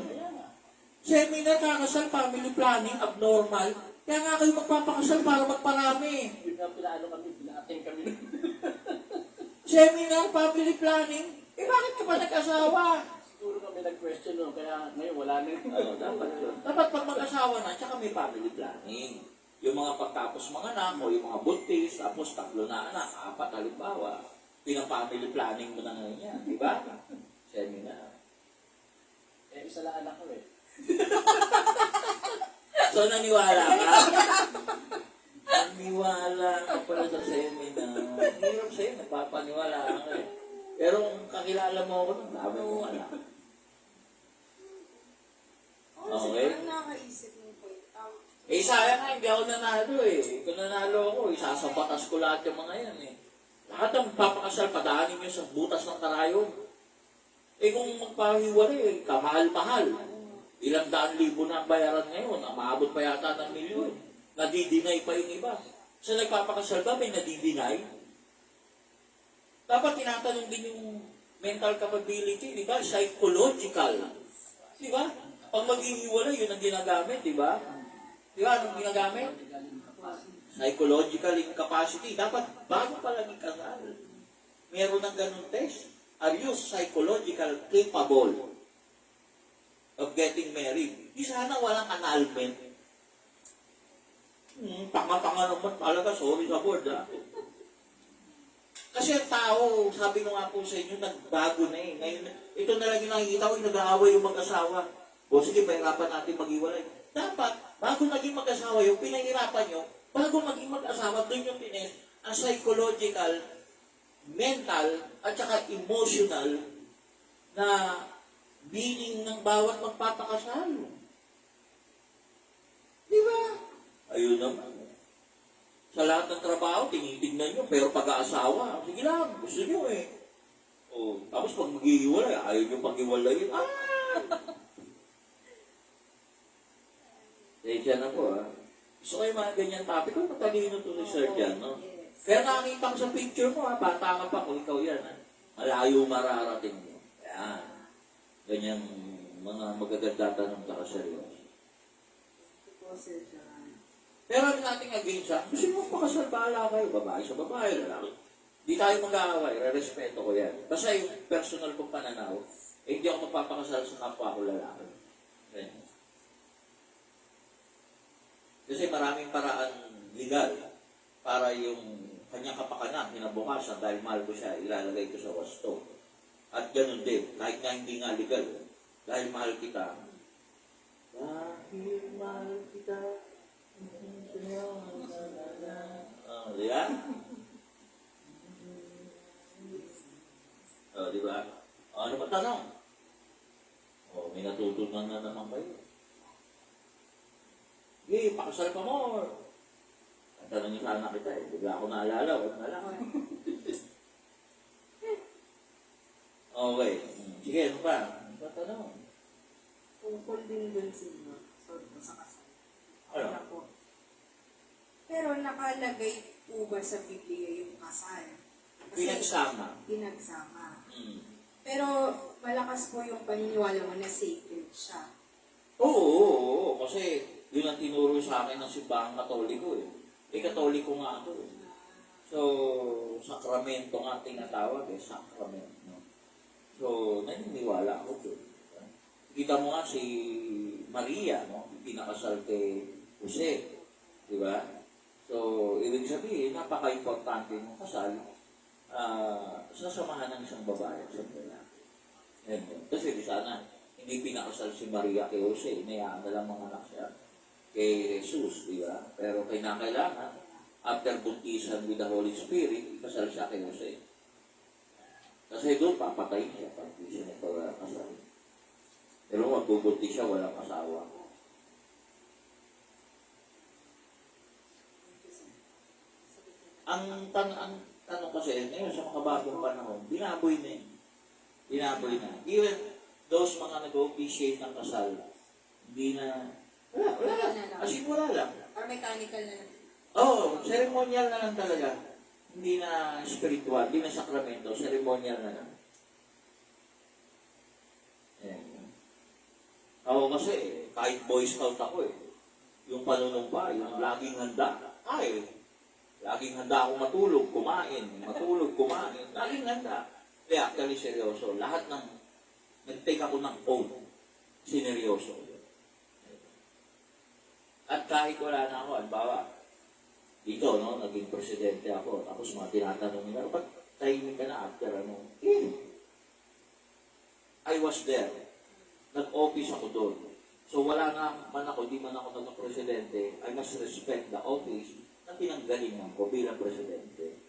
Seminar, kakasal, family planning, abnormal. Kaya nga kayo magpapakasal para magparami. Yun nga pina-attend kami. Seminar, family planning. Eh bakit ka ba nag-asawa? Siguro kami nag-question no, kaya ngayon wala na. Dapat yun. Dapat pag mag-asawa na, tsaka may family planning. Yung mga pagtapos mga anak o yung mga buntis, tapos 3 na anak, 4 halimbawa, pinang-family planning mo na ngayon yan. Di ba? Seminar. Eh, isa lang anak ko eh. So, naniwala ka? Naniwala ka pala sa seminar. Hirap sa'yo, nagpapaniwala ka eh. Pero kung kakilala mo ako, dami mo wala. Oo, Okay. parang nakakaisip mo po. Eh, sayang nga, hindi ako nanalo eh. Kung nanalo ako, isasabatas ko lahat yung mga yan eh. Lahat ng papakasal, padaanin nyo sa butas ng karayom. Eh, kung magpahiwalay, eh, kamahal-mahal. Ilang daan libo na ang bayaran ngayon, maabot pa yata ng milyon. Nadidinay pa yung iba. Sa nagpapakasal ba, may nadidinay? Dapat tinatanong din yung mental capability, di ba? Psychological. Di ba? Pag maghihiwalay, yun ang ginagamit, di ba? Di ba? Anong ginagamit? Psychological incapacity. Dapat bago pa lang ikasal. Meron ng ganun test. Are you psychological capable of getting married? Di sana walang annulment. Tanga-tanga naman talaga. Sorry sa board, ha? Kasi ang tao, sabi ko nga po sa inyo, nagbago na eh. Ngayon, ito na lang yung nakikita ko, yung nag-aaway yung mag-asawa. O sige, pahirapan natin mag-iwalay. Dapat, bago naging mag-asawa yung pinahirapan nyo, bago maging mag-asawa, doon yung tinest, ang psychological, mental, at saka emotional na meaning ng bawat magpapakasal. Di ba? Ayun naman. Sa lahat ng trabaho, tinitignan nyo, pero pag-aasawa, sige lang, gusto nyo eh. O, tapos pag mag-iiwalay, ayaw nyo pag-iwalayin. Siya na po, Gusto ko yung mga ganyan topic ko, matalino to si Sir Jan, no? Kaya nakakita ko sa picture mo, bata ka pa kung ikaw yan, Malayo mararating mo. Yan. Ganyan mga magaganda tanong ka seryoso. Pero ano natin against sa, gusto mo pakasal, bahala kayo, babae sa babae, lalaki. Di tayo mag-aaway, re-respeto ko yan. Basta yung personal kong pananaw, hindi ako magpapakasal sa kapwa ko lalaki. Ganyan. Kasi maraming paraan legal para yung kanyang kapakanan, kinabukasan, dahil mahal ko siya, ilalagay ko sa wasto. At ganun din, kahit nga hindi nga legal, dahil mahal kita, dahil mahal kita, di ba? Di ba? Ano ba tanong? May natutunan na naman kayo. Pakasal pa mo. Ang tanong niyo sana kita eh. Bigla ako naalala. Huwag na lang. Okay. Sige, ano pa? Ano pa tanong? Tungkol din dun sa kasal. Ano? Po. Pero nakalagay po ba sa Biblia yung kasal? Pinagsama. Pinagsama. Hmm. Pero malakas po yung paniniwala mo na sacred siya. Oo. Kasi yun ang tinuro sa akin ng simbahang Katoliko eh. Katoliko nga ako eh. So, sakramento nga tinatawag eh. Sakramento. So, naniniwala ako doon. Kita mo nga si Maria, no? Pinakasal kay Jose. Di ba? So, ibig sabihin, napaka-importante ng kasal sa samahan ng isang babae at isang lalaki. Kasi di sana, hindi pinakasal si Maria kay Jose, inayaan na lang mga anak siya kay Jesus, di ba? Pero kailangan, after buntisan with the Holy Spirit, ikasal siya kay Jose. Kasi doon, papatayin siya pag hindi siya nagpagkasal. Pero magbubunti siya, walang asawa. Ang tanong kasi, ngayon sa mga bagong panahon, binaboy na yun. Binaboy na. Even those mga nag-officiate ng kasal, hindi na, wala. As in, wala lang. Or mechanical na lang. Ceremonial na lang talaga. Hindi na spiritual, hindi na sakramento, ceremonial na lang. Ako kasi, kahit Boy Scout ako yung panunumpa, yung laging handa, laging handa ako matulog, kumain, laging handa. Kaya actually seryoso, lahat ng, nag-take ako ng oath, sineryoso. At kahit wala na ako, halimbawa, dito, no, naging presidente ako, tapos mga tinatanong nila, ba't tahimik ka na after ano? I was there. Nag-office ako doon. So wala na man ako, di man ako naging presidente, I must respect the office na pinanggalingan ko bilang presidente.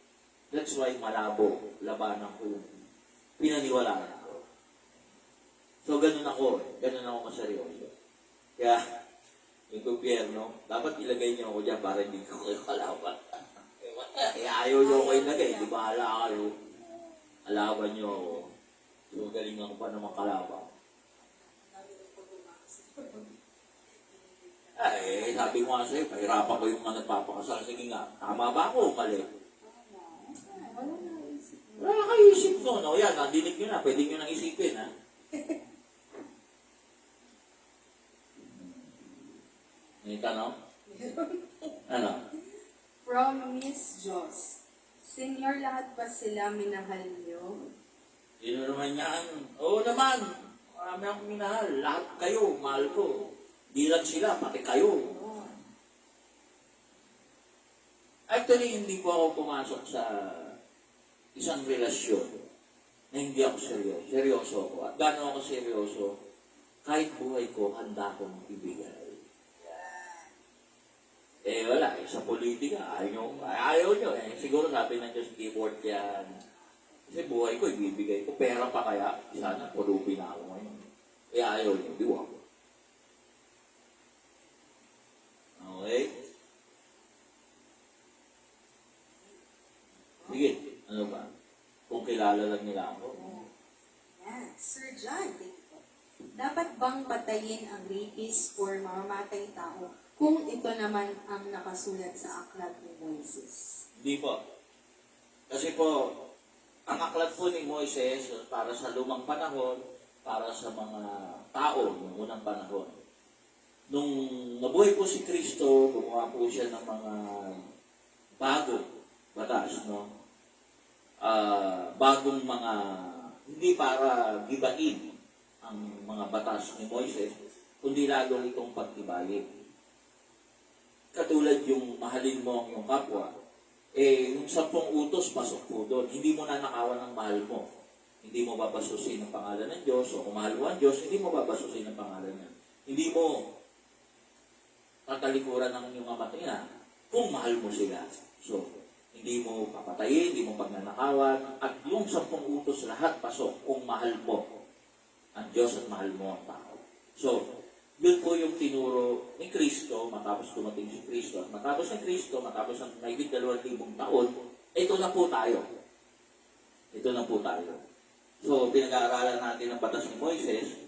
That's why malabo, labanan ko yung pinaniwalaan ko. So ganun ako maseryoso. Kaya, yung gobyerno, dapat ilagay niyo ako dyan para hindi ko kayo kalaban. Ayaw niyo ako ilagay, di ba kayo? Alaban niyo ako. So galing ako pa naman kalaban. Ay, sabi ko nga sa'yo, pahirapan ko yung mga nagpapakasal. Sige nga, tama ba ako o mali? Wala na isip. Wala kayo isip ko, no? Yan, nadinig nyo na. Pwede nyo nang isipin, ha? May tanong? Ano? From Miss Joss. Senior, lahat ba sila minahal niyo? Sino naman yan? Oo naman. Marami akong minahal. Lahat kayo, mahal ko. Di lang sila, pati kayo. Actually, hindi po ako pumasok sa isang relasyon na hindi ako seryoso. Seryoso ako. At gano'n ako seryoso, kahit buhay ko, handa akong ibigay. Wala. Sa politika, ayaw nyo. Siguro sabi ng Diyos, keyboard yan. Kasi buhay ko, ibibigay ko. Pera pa kaya, sana pulupin na ako ngayon. Ayaw nyo, di ba? Okay? Sige, ano ba? Kung kilala lang nila ako. Yan. Sir John, thank you po. Dapat bang patayin ang rapist or mamamatay tao kung ito naman ang nakasulat sa aklat ni Moises? Hindi po. Kasi po, ang aklat po ni Moises para sa lumang panahon, para sa mga tao ng unang panahon. Nung nabuhay po si Kristo, gumawa po siya ng mga bagong batas, no? Bagong mga, hindi para gibain ang mga batas ni Moises, kundi lalo itong pagtibayin. Katulad yung mahalin mo ang iyong kapwa, yung 10 utos, pasok po doon. Hindi mo nanakawan ang mahal mo. Hindi mo babasusin ang pangalan ng Diyos, o kung mahal mo ang Diyos, hindi mo babasusin ang pangalan niya. Hindi mo tatalikuran ng inyong ama ina kung mahal mo sila. So, hindi mo papatayin, hindi mo pagnanakawan, at yung 10 utos lahat pasok kung mahal mo ang Diyos at mahal mo ang tao. So, yun po yung tinuro ni Kristo matapos dumating si Kristo. At matapos ni Kristo, matapos ng mahigit 2,000 taon, ito na po tayo. Ito na po tayo. So, pinag-aaralan natin ang batas ni Moises,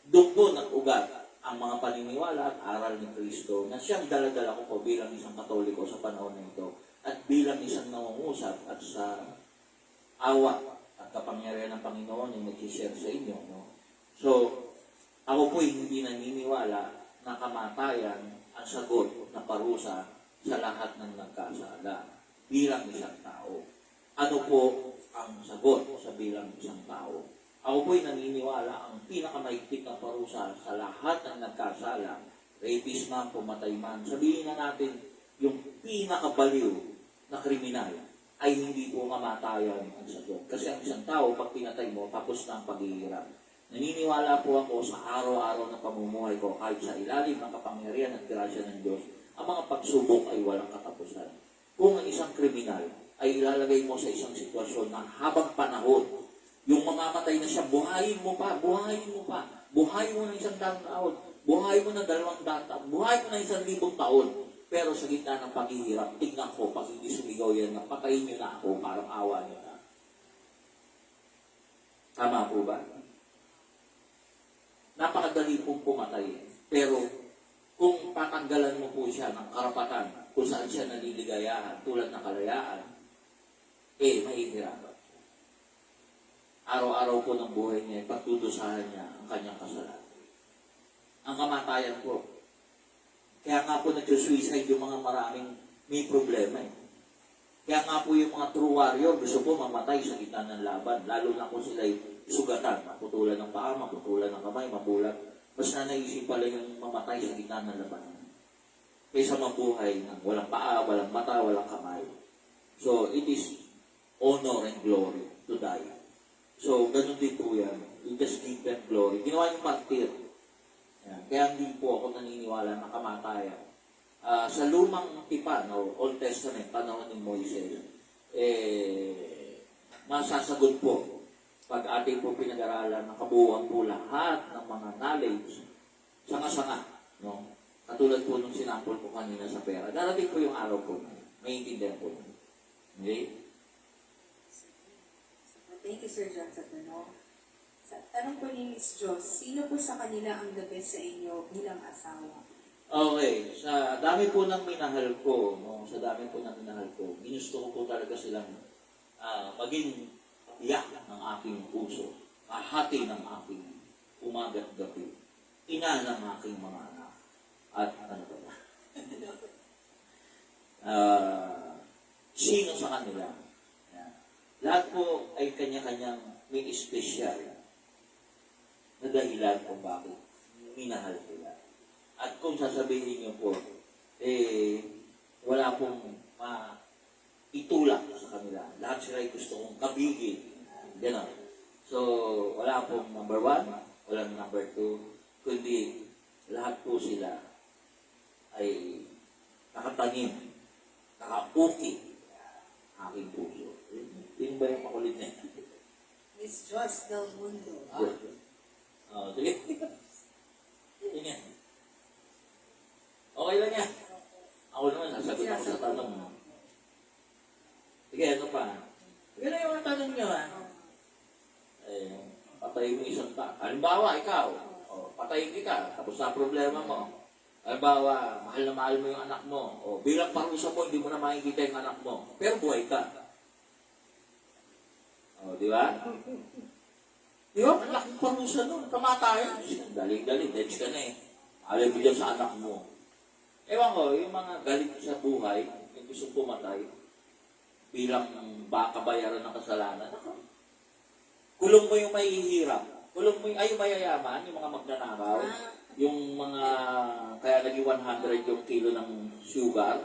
doon po nag-ugat ang mga paniniwala at aral ni Kristo na siyang daladala ko po bilang isang Katoliko sa panahon na ito at bilang isang nangungusap at sa awa at kapangyarihan ng Panginoon yung nag-share sa inyo. No? So, ako po hindi naniniwala na kamatayan ang sagot na parusa sa lahat ng nagkasala bilang isang tao. Ano po ang sagot sa bilang isang tao? Ako po'y naniniwala ang pinakamaigpit na parusa sa lahat ng nagkasala, rapist man, pumatay man, sabihin na natin yung pinakabaliw na kriminal ay hindi po kamatayan ang sagot. Kasi ang isang tao, pag pinatay mo, tapos na ang paghihirap. Naniniwala po ako sa araw-araw na pamumuhay ko, kahit sa ilalim ng kapangyarihan at grasya ng Diyos, ang mga pagsubok ay walang katapusan. Kung ang isang kriminal ay ilalagay mo sa isang sitwasyon na habang panahon, yung mamamatay na siya, buhayin mo pa, buhayin mo pa, buhayin mo ng 100 taon, buhayin mo ng 200 taon, buhayin mo ng 1,000 taon. Pero sa gitna ng paghihirap, tignan ko, pag hindi sumigaw yan, na patayin nyo na ako, parang awa nyo na. Tama po ba? Napakadali pong pumatay. Pero kung tatanggalan mo po siya ng karapatan kung saan siya naliligayahan, tulad ng kalayaan, mahihirapan. Araw-araw po ng buhay niya, pagtudusahan niya ang kanyang kasalanan. Ang kamatayan po. Kaya nga po nag-suicide yung mga maraming may problema. Kaya nga po yung mga true warrior, gusto po mamatay sa gitna ng laban. Lalo na kung sila'y sugatan, maputulan ng paa, maputulan ng kamay, mabulat. Basta naisip pala yung mamatay sa gitna ng laban. Kaysa mabuhay ng walang paa, walang mata, walang kamay. So, it is honor and glory to die. So, ganun din po yan. You just give ginawa niyong martir. Yan. Kaya hindi po ako naniniwala na kamatayan. Sa lumang tipan, o Old Testament, panahon ni Moises, masasagot po pag ating po pinag-aralan ng kabuuan po lahat ng mga knowledge, sanga-sanga, no? Katulad po nung sinampol ko kanina sa pera. Darating po yung araw po na maintindihan po. Okay? Thank you, Sir John, sa tanong. Sa tanong po ni Miss Joss, sino po sa kanila ang the best sa inyo bilang asawa? Okay, sa dami po ng minahal ko, no? Sa dami po ng minahal ko, ginusto ko po talaga silang maging iyak ng aking puso, kahati ng aking umagat gabi, ina ng aking mga anak, at ano ba ba? Sino sa kanila? Yan. Lahat po ay kanya-kanyang may espesyal na dahilan kung bakit minahal sila. At kung sasabihin niyo po, wala pong itulak sa kanila. Lahat sila ay gusto kong kabigin. Ganon. So, wala pong number 1, walang number 2, kundi lahat po sila ay nakatanim, nakauki aking puso. Yun ba yung makulit na yan? Miss Joss Del Mundo. Sige. Yun yan. Okay lang yan. Ako naman, nasagot ako sa tanong mo. Sige, ano pa? Sige na yung tanong nyo, ha? Patayin mo isang ta. Halimbawa, ikaw, patayin kita, tapos na problema mo. Halimbawa, mahal na mahal mo yung anak mo, bilang parusa mo, hindi mo na makikita yung anak mo, pero buhay ka. Di ba? Di ba? Malaking parusa nun, kamatayan. Dali-dali, dead ka na eh. Alam mo dyan sa anak mo. Ewan ko, yung mga galit sa buhay, yung gusto pumatay, bilang kabayaran ng kasalanan, kulong mo yung mahihirap, kulong mo yung mayayaman, yung mga magnanakaw, yung mga, kaya naging 100 yung kilo ng sugar,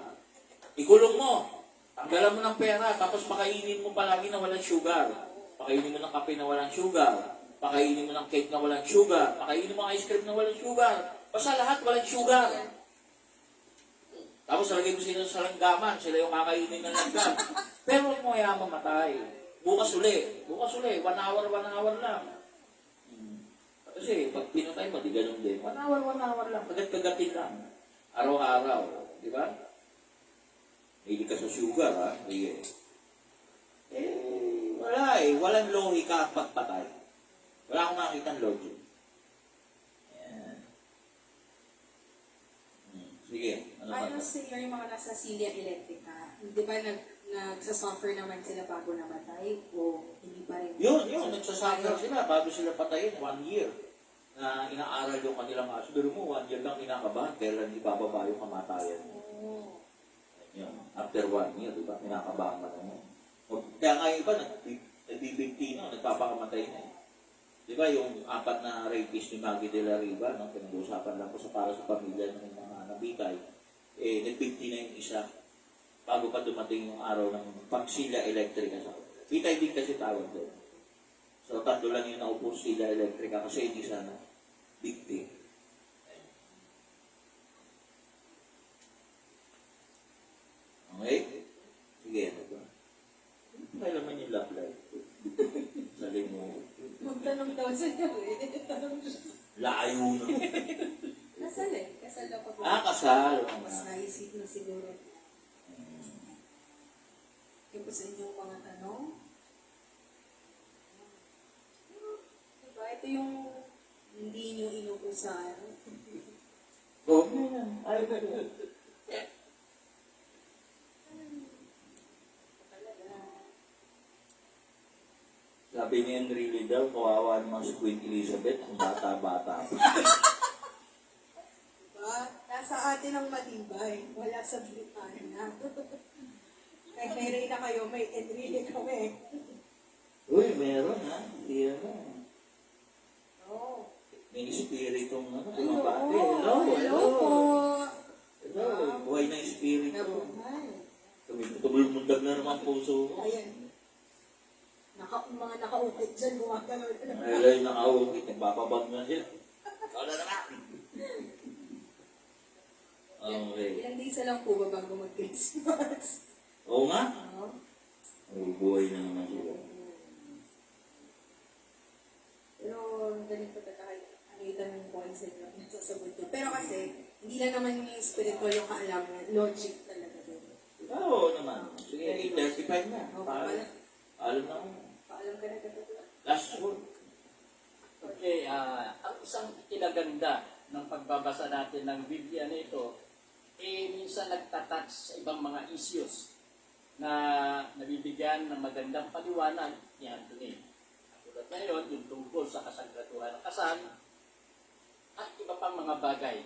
ikulong mo, tanggalan mo ng pera, tapos pakainin mo palagi na walang sugar, pakainin mo ng kape na walang sugar, pakainin mo ng cake na walang sugar, pakainin mo ng ice cream na walang sugar, basta lahat walang sugar. Tapos lagay mo sila sa langgaman, sila yung kakainin ng langgam. Pero huwag mo kaya mamatay. Bukas uli, 1 hour lang. Kasi pag pinatay mo, di ganun din. 1 hour lang, kagat-kagatin lang. Araw-araw, di ba? Hindi ka sa sugar, ha? Sige. Wala eh. Walang lohika ang pagpatay. Wala akong nakikita logic. Sige. Ano sila yung mga nasa silya elektrika? Di ba nagsasuffer naman sila bago namatay? O hindi pa rin? Yun. Nagsasuffer sila bago sila patayin. 1 year na inaaral yung kanilang aso. Pero mo, 1 year lang kinakabahan. Kailan ibababa yung kamatayan. Yun. After 1 year, di ba? Kinakabahan ka na yun. Kaya nga yung iba, nagbibigti na, nagpapakamatay na eh. Di ba yung 4 na rapist ni Maggie de la Riva, no? Pinag-uusapan lang ko para sa pamilya ng mga nabitay, nag-50 na yung isa bago pa dumating yung araw ng pagsilya elektrika sa bitay din kasi tawag doon. So, 3 lang yung naupo sila elektrika kasi hindi sana bigti. Okay? Sige, ano ba? Kailan man yung love life? Saling mo. Magtanong daw sa iyo eh. Layo na. Kasal eh. Kasal daw po. Kasal. Mas naisip na siguro. Yung po sa inyong mga tanong. Diba? Ito yung hindi nyo inuusan. Sabi ni Enrile daw, kawawa naman si Queen Elizabeth, ang bata-bata. Diba? Nasa atin ang matibay. Wala sa Britanya. Kahit may Reyna kayo, may Enrile kami. Uy, meron ha? Hindi ano. Oo. May spiritong ano, Hello. bumabati. Hello po. Hello, buhay na espiritu. Nabuhay. Tumulmundag na naman puso ko. Ayan. mga nakaukit dyan, gumagalaw na. Ay, nakawukit, nagpapabag na sila. Ikaw na naman. Okay. Ilang days na lang po ba bago mag-Christmas? Oo nga. Oo. Buhay na naman sila. Pero ganito nakita ng buhay sa inyo, nasasagot niyo. Pero kasi, hindi lang naman yung spiritual yung kaalaman, logic talaga din. Oo naman. Sige, 35 na. Oo, paalam. Alam na ako. Paalam ka na kapag Last word. Okay, ang isang kinaganda ng pagbabasa natin ng Biblia nito, minsan nagtatouch sa ibang mga issues na nabibigyan ng magandang paliwanag ni Anthony. Tulad ngayon, yung tungkol sa kasagratuhan ng kasal at iba pang mga bagay.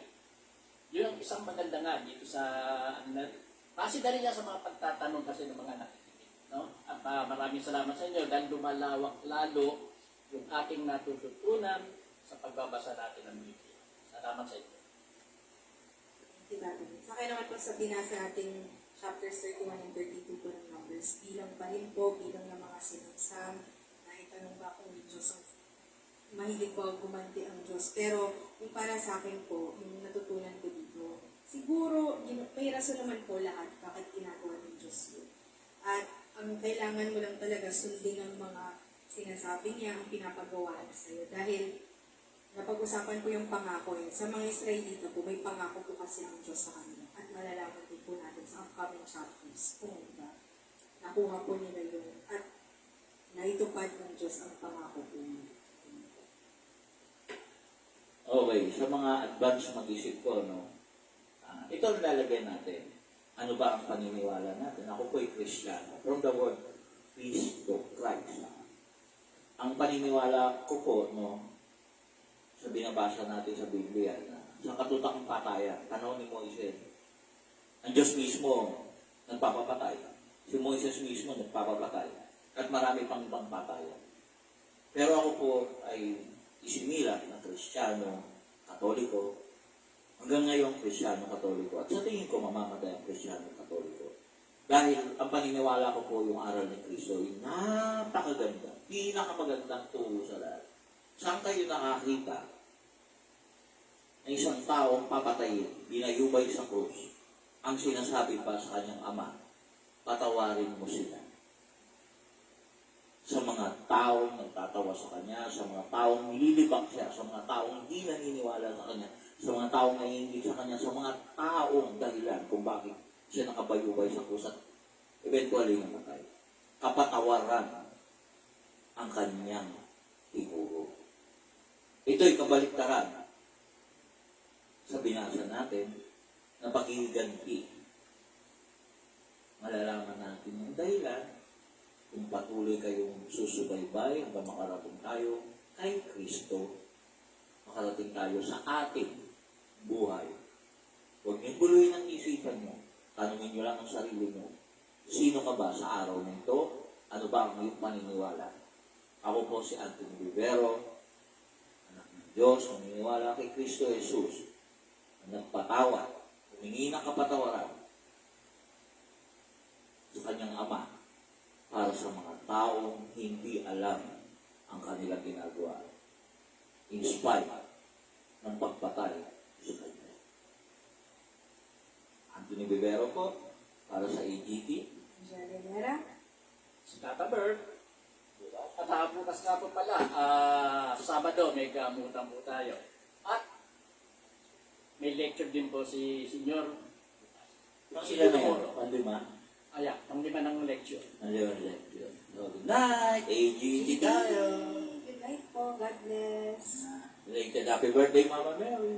Yun ang isang maganda nga dito sa base na rin yan sa mga pagtatanong kasi ng mga nakikinig. No? At maraming salamat sa inyo dahil lumalawak lalo yung ating natututunan sa pagbabasa natin ng Biblia. Salamat sa inyo. Sa akin naman po sa binasa nating chapters 31 and 32 po ng Numbers, bilang pa rin po, bilang ng mga sinagsam, naitanong ba kung yung Diyos ang mahilig ba gumanti ang Diyos. Pero yung para sa akin po, yung natutunan ko dito, siguro may rason naman po lahat bakit ginagawa ng Diyos yun. At ang kailangan mo lang talaga sundin ang mga sinasabi niya, ang pinapagawa niya sa'yo. Dahil napag-usapan ko yung pangako eh. Sa mga Israelita po, may pangako po kasi ng Diyos sa kanila. At malalaman din po natin sa upcoming chapters kung diba, nakuha po nila yun. At naitupad ng Diyos ang pangako po niya. Okay, sa mga advance mag-isip ko, no? Ito ang lalagay natin. Ano ba ang paniniwala natin? Ako po ay Kristiyano. From the word Christo, Christ. Ang paniniwala ko po, no, sa binabasa natin sa Biblia, na sa katutakang patayan, panahon ni Moises, ang Diyos mismo nagpapapatay. Si Moises mismo nagpapapatay. At marami pang ibang patayan. Pero ako po ay isinilang na Kristiyano, Katoliko, hanggang ngayon Kristiyano, Katoliko. At sa tingin ko, mamamatay ang Kristiyano, Katoliko. Dahil ang paniniwala ko po yung aral ni Kristo ay napakaganda. Pinakamagandang turo sa lahat. Saan kayo nakakita na isang taong papatayin, binayubay sa krus, ang sinasabi pa sa kanyang ama, patawarin mo sila. Sa mga taong nagtatawa sa kanya, sa mga taong nililibak siya, sa mga taong hindi naniniwala sa kanya, sa mga taong naiingit sa kanya, sa mga taong dahilan kung bakit siya nakabayubay sa krus at eventually namatay. Kapatawaran ang kanyang tinuro. Ito'y kabaliktaran sa binasa natin na pagiganti. Malalaman natin yung dahilan kung patuloy kayong susubaybay hanggang makarating tayo kay Kristo, makarating tayo sa ating buhay. Huwag niyong buluin ang isipan mo. Tanungin niyo lang ang sarili niyo. Sino ka ba sa araw na ito? Ano ba ang iyong paniniwala? Ako po si Anthony Vivero, anak ng Diyos, naniniwala kay Kristo Jesus, na nagpatawad, humingi ng kapatawaran sa kanyang Ama para sa mga taong hindi alam ang kanilang ginagawa in spite ng pagpatay sa kanya. Anthony Vivero po, para sa AGT. Jalenera. Si Tata Bird. At bukas nga po pala, Sabado, may gamutan po tayo. At may lecture din po si Senior. Sila na yan, pandima. Ang 5 ng lecture. Good night, AGT tayo. Good night po. God bless. Related, happy birthday, Mama Mary.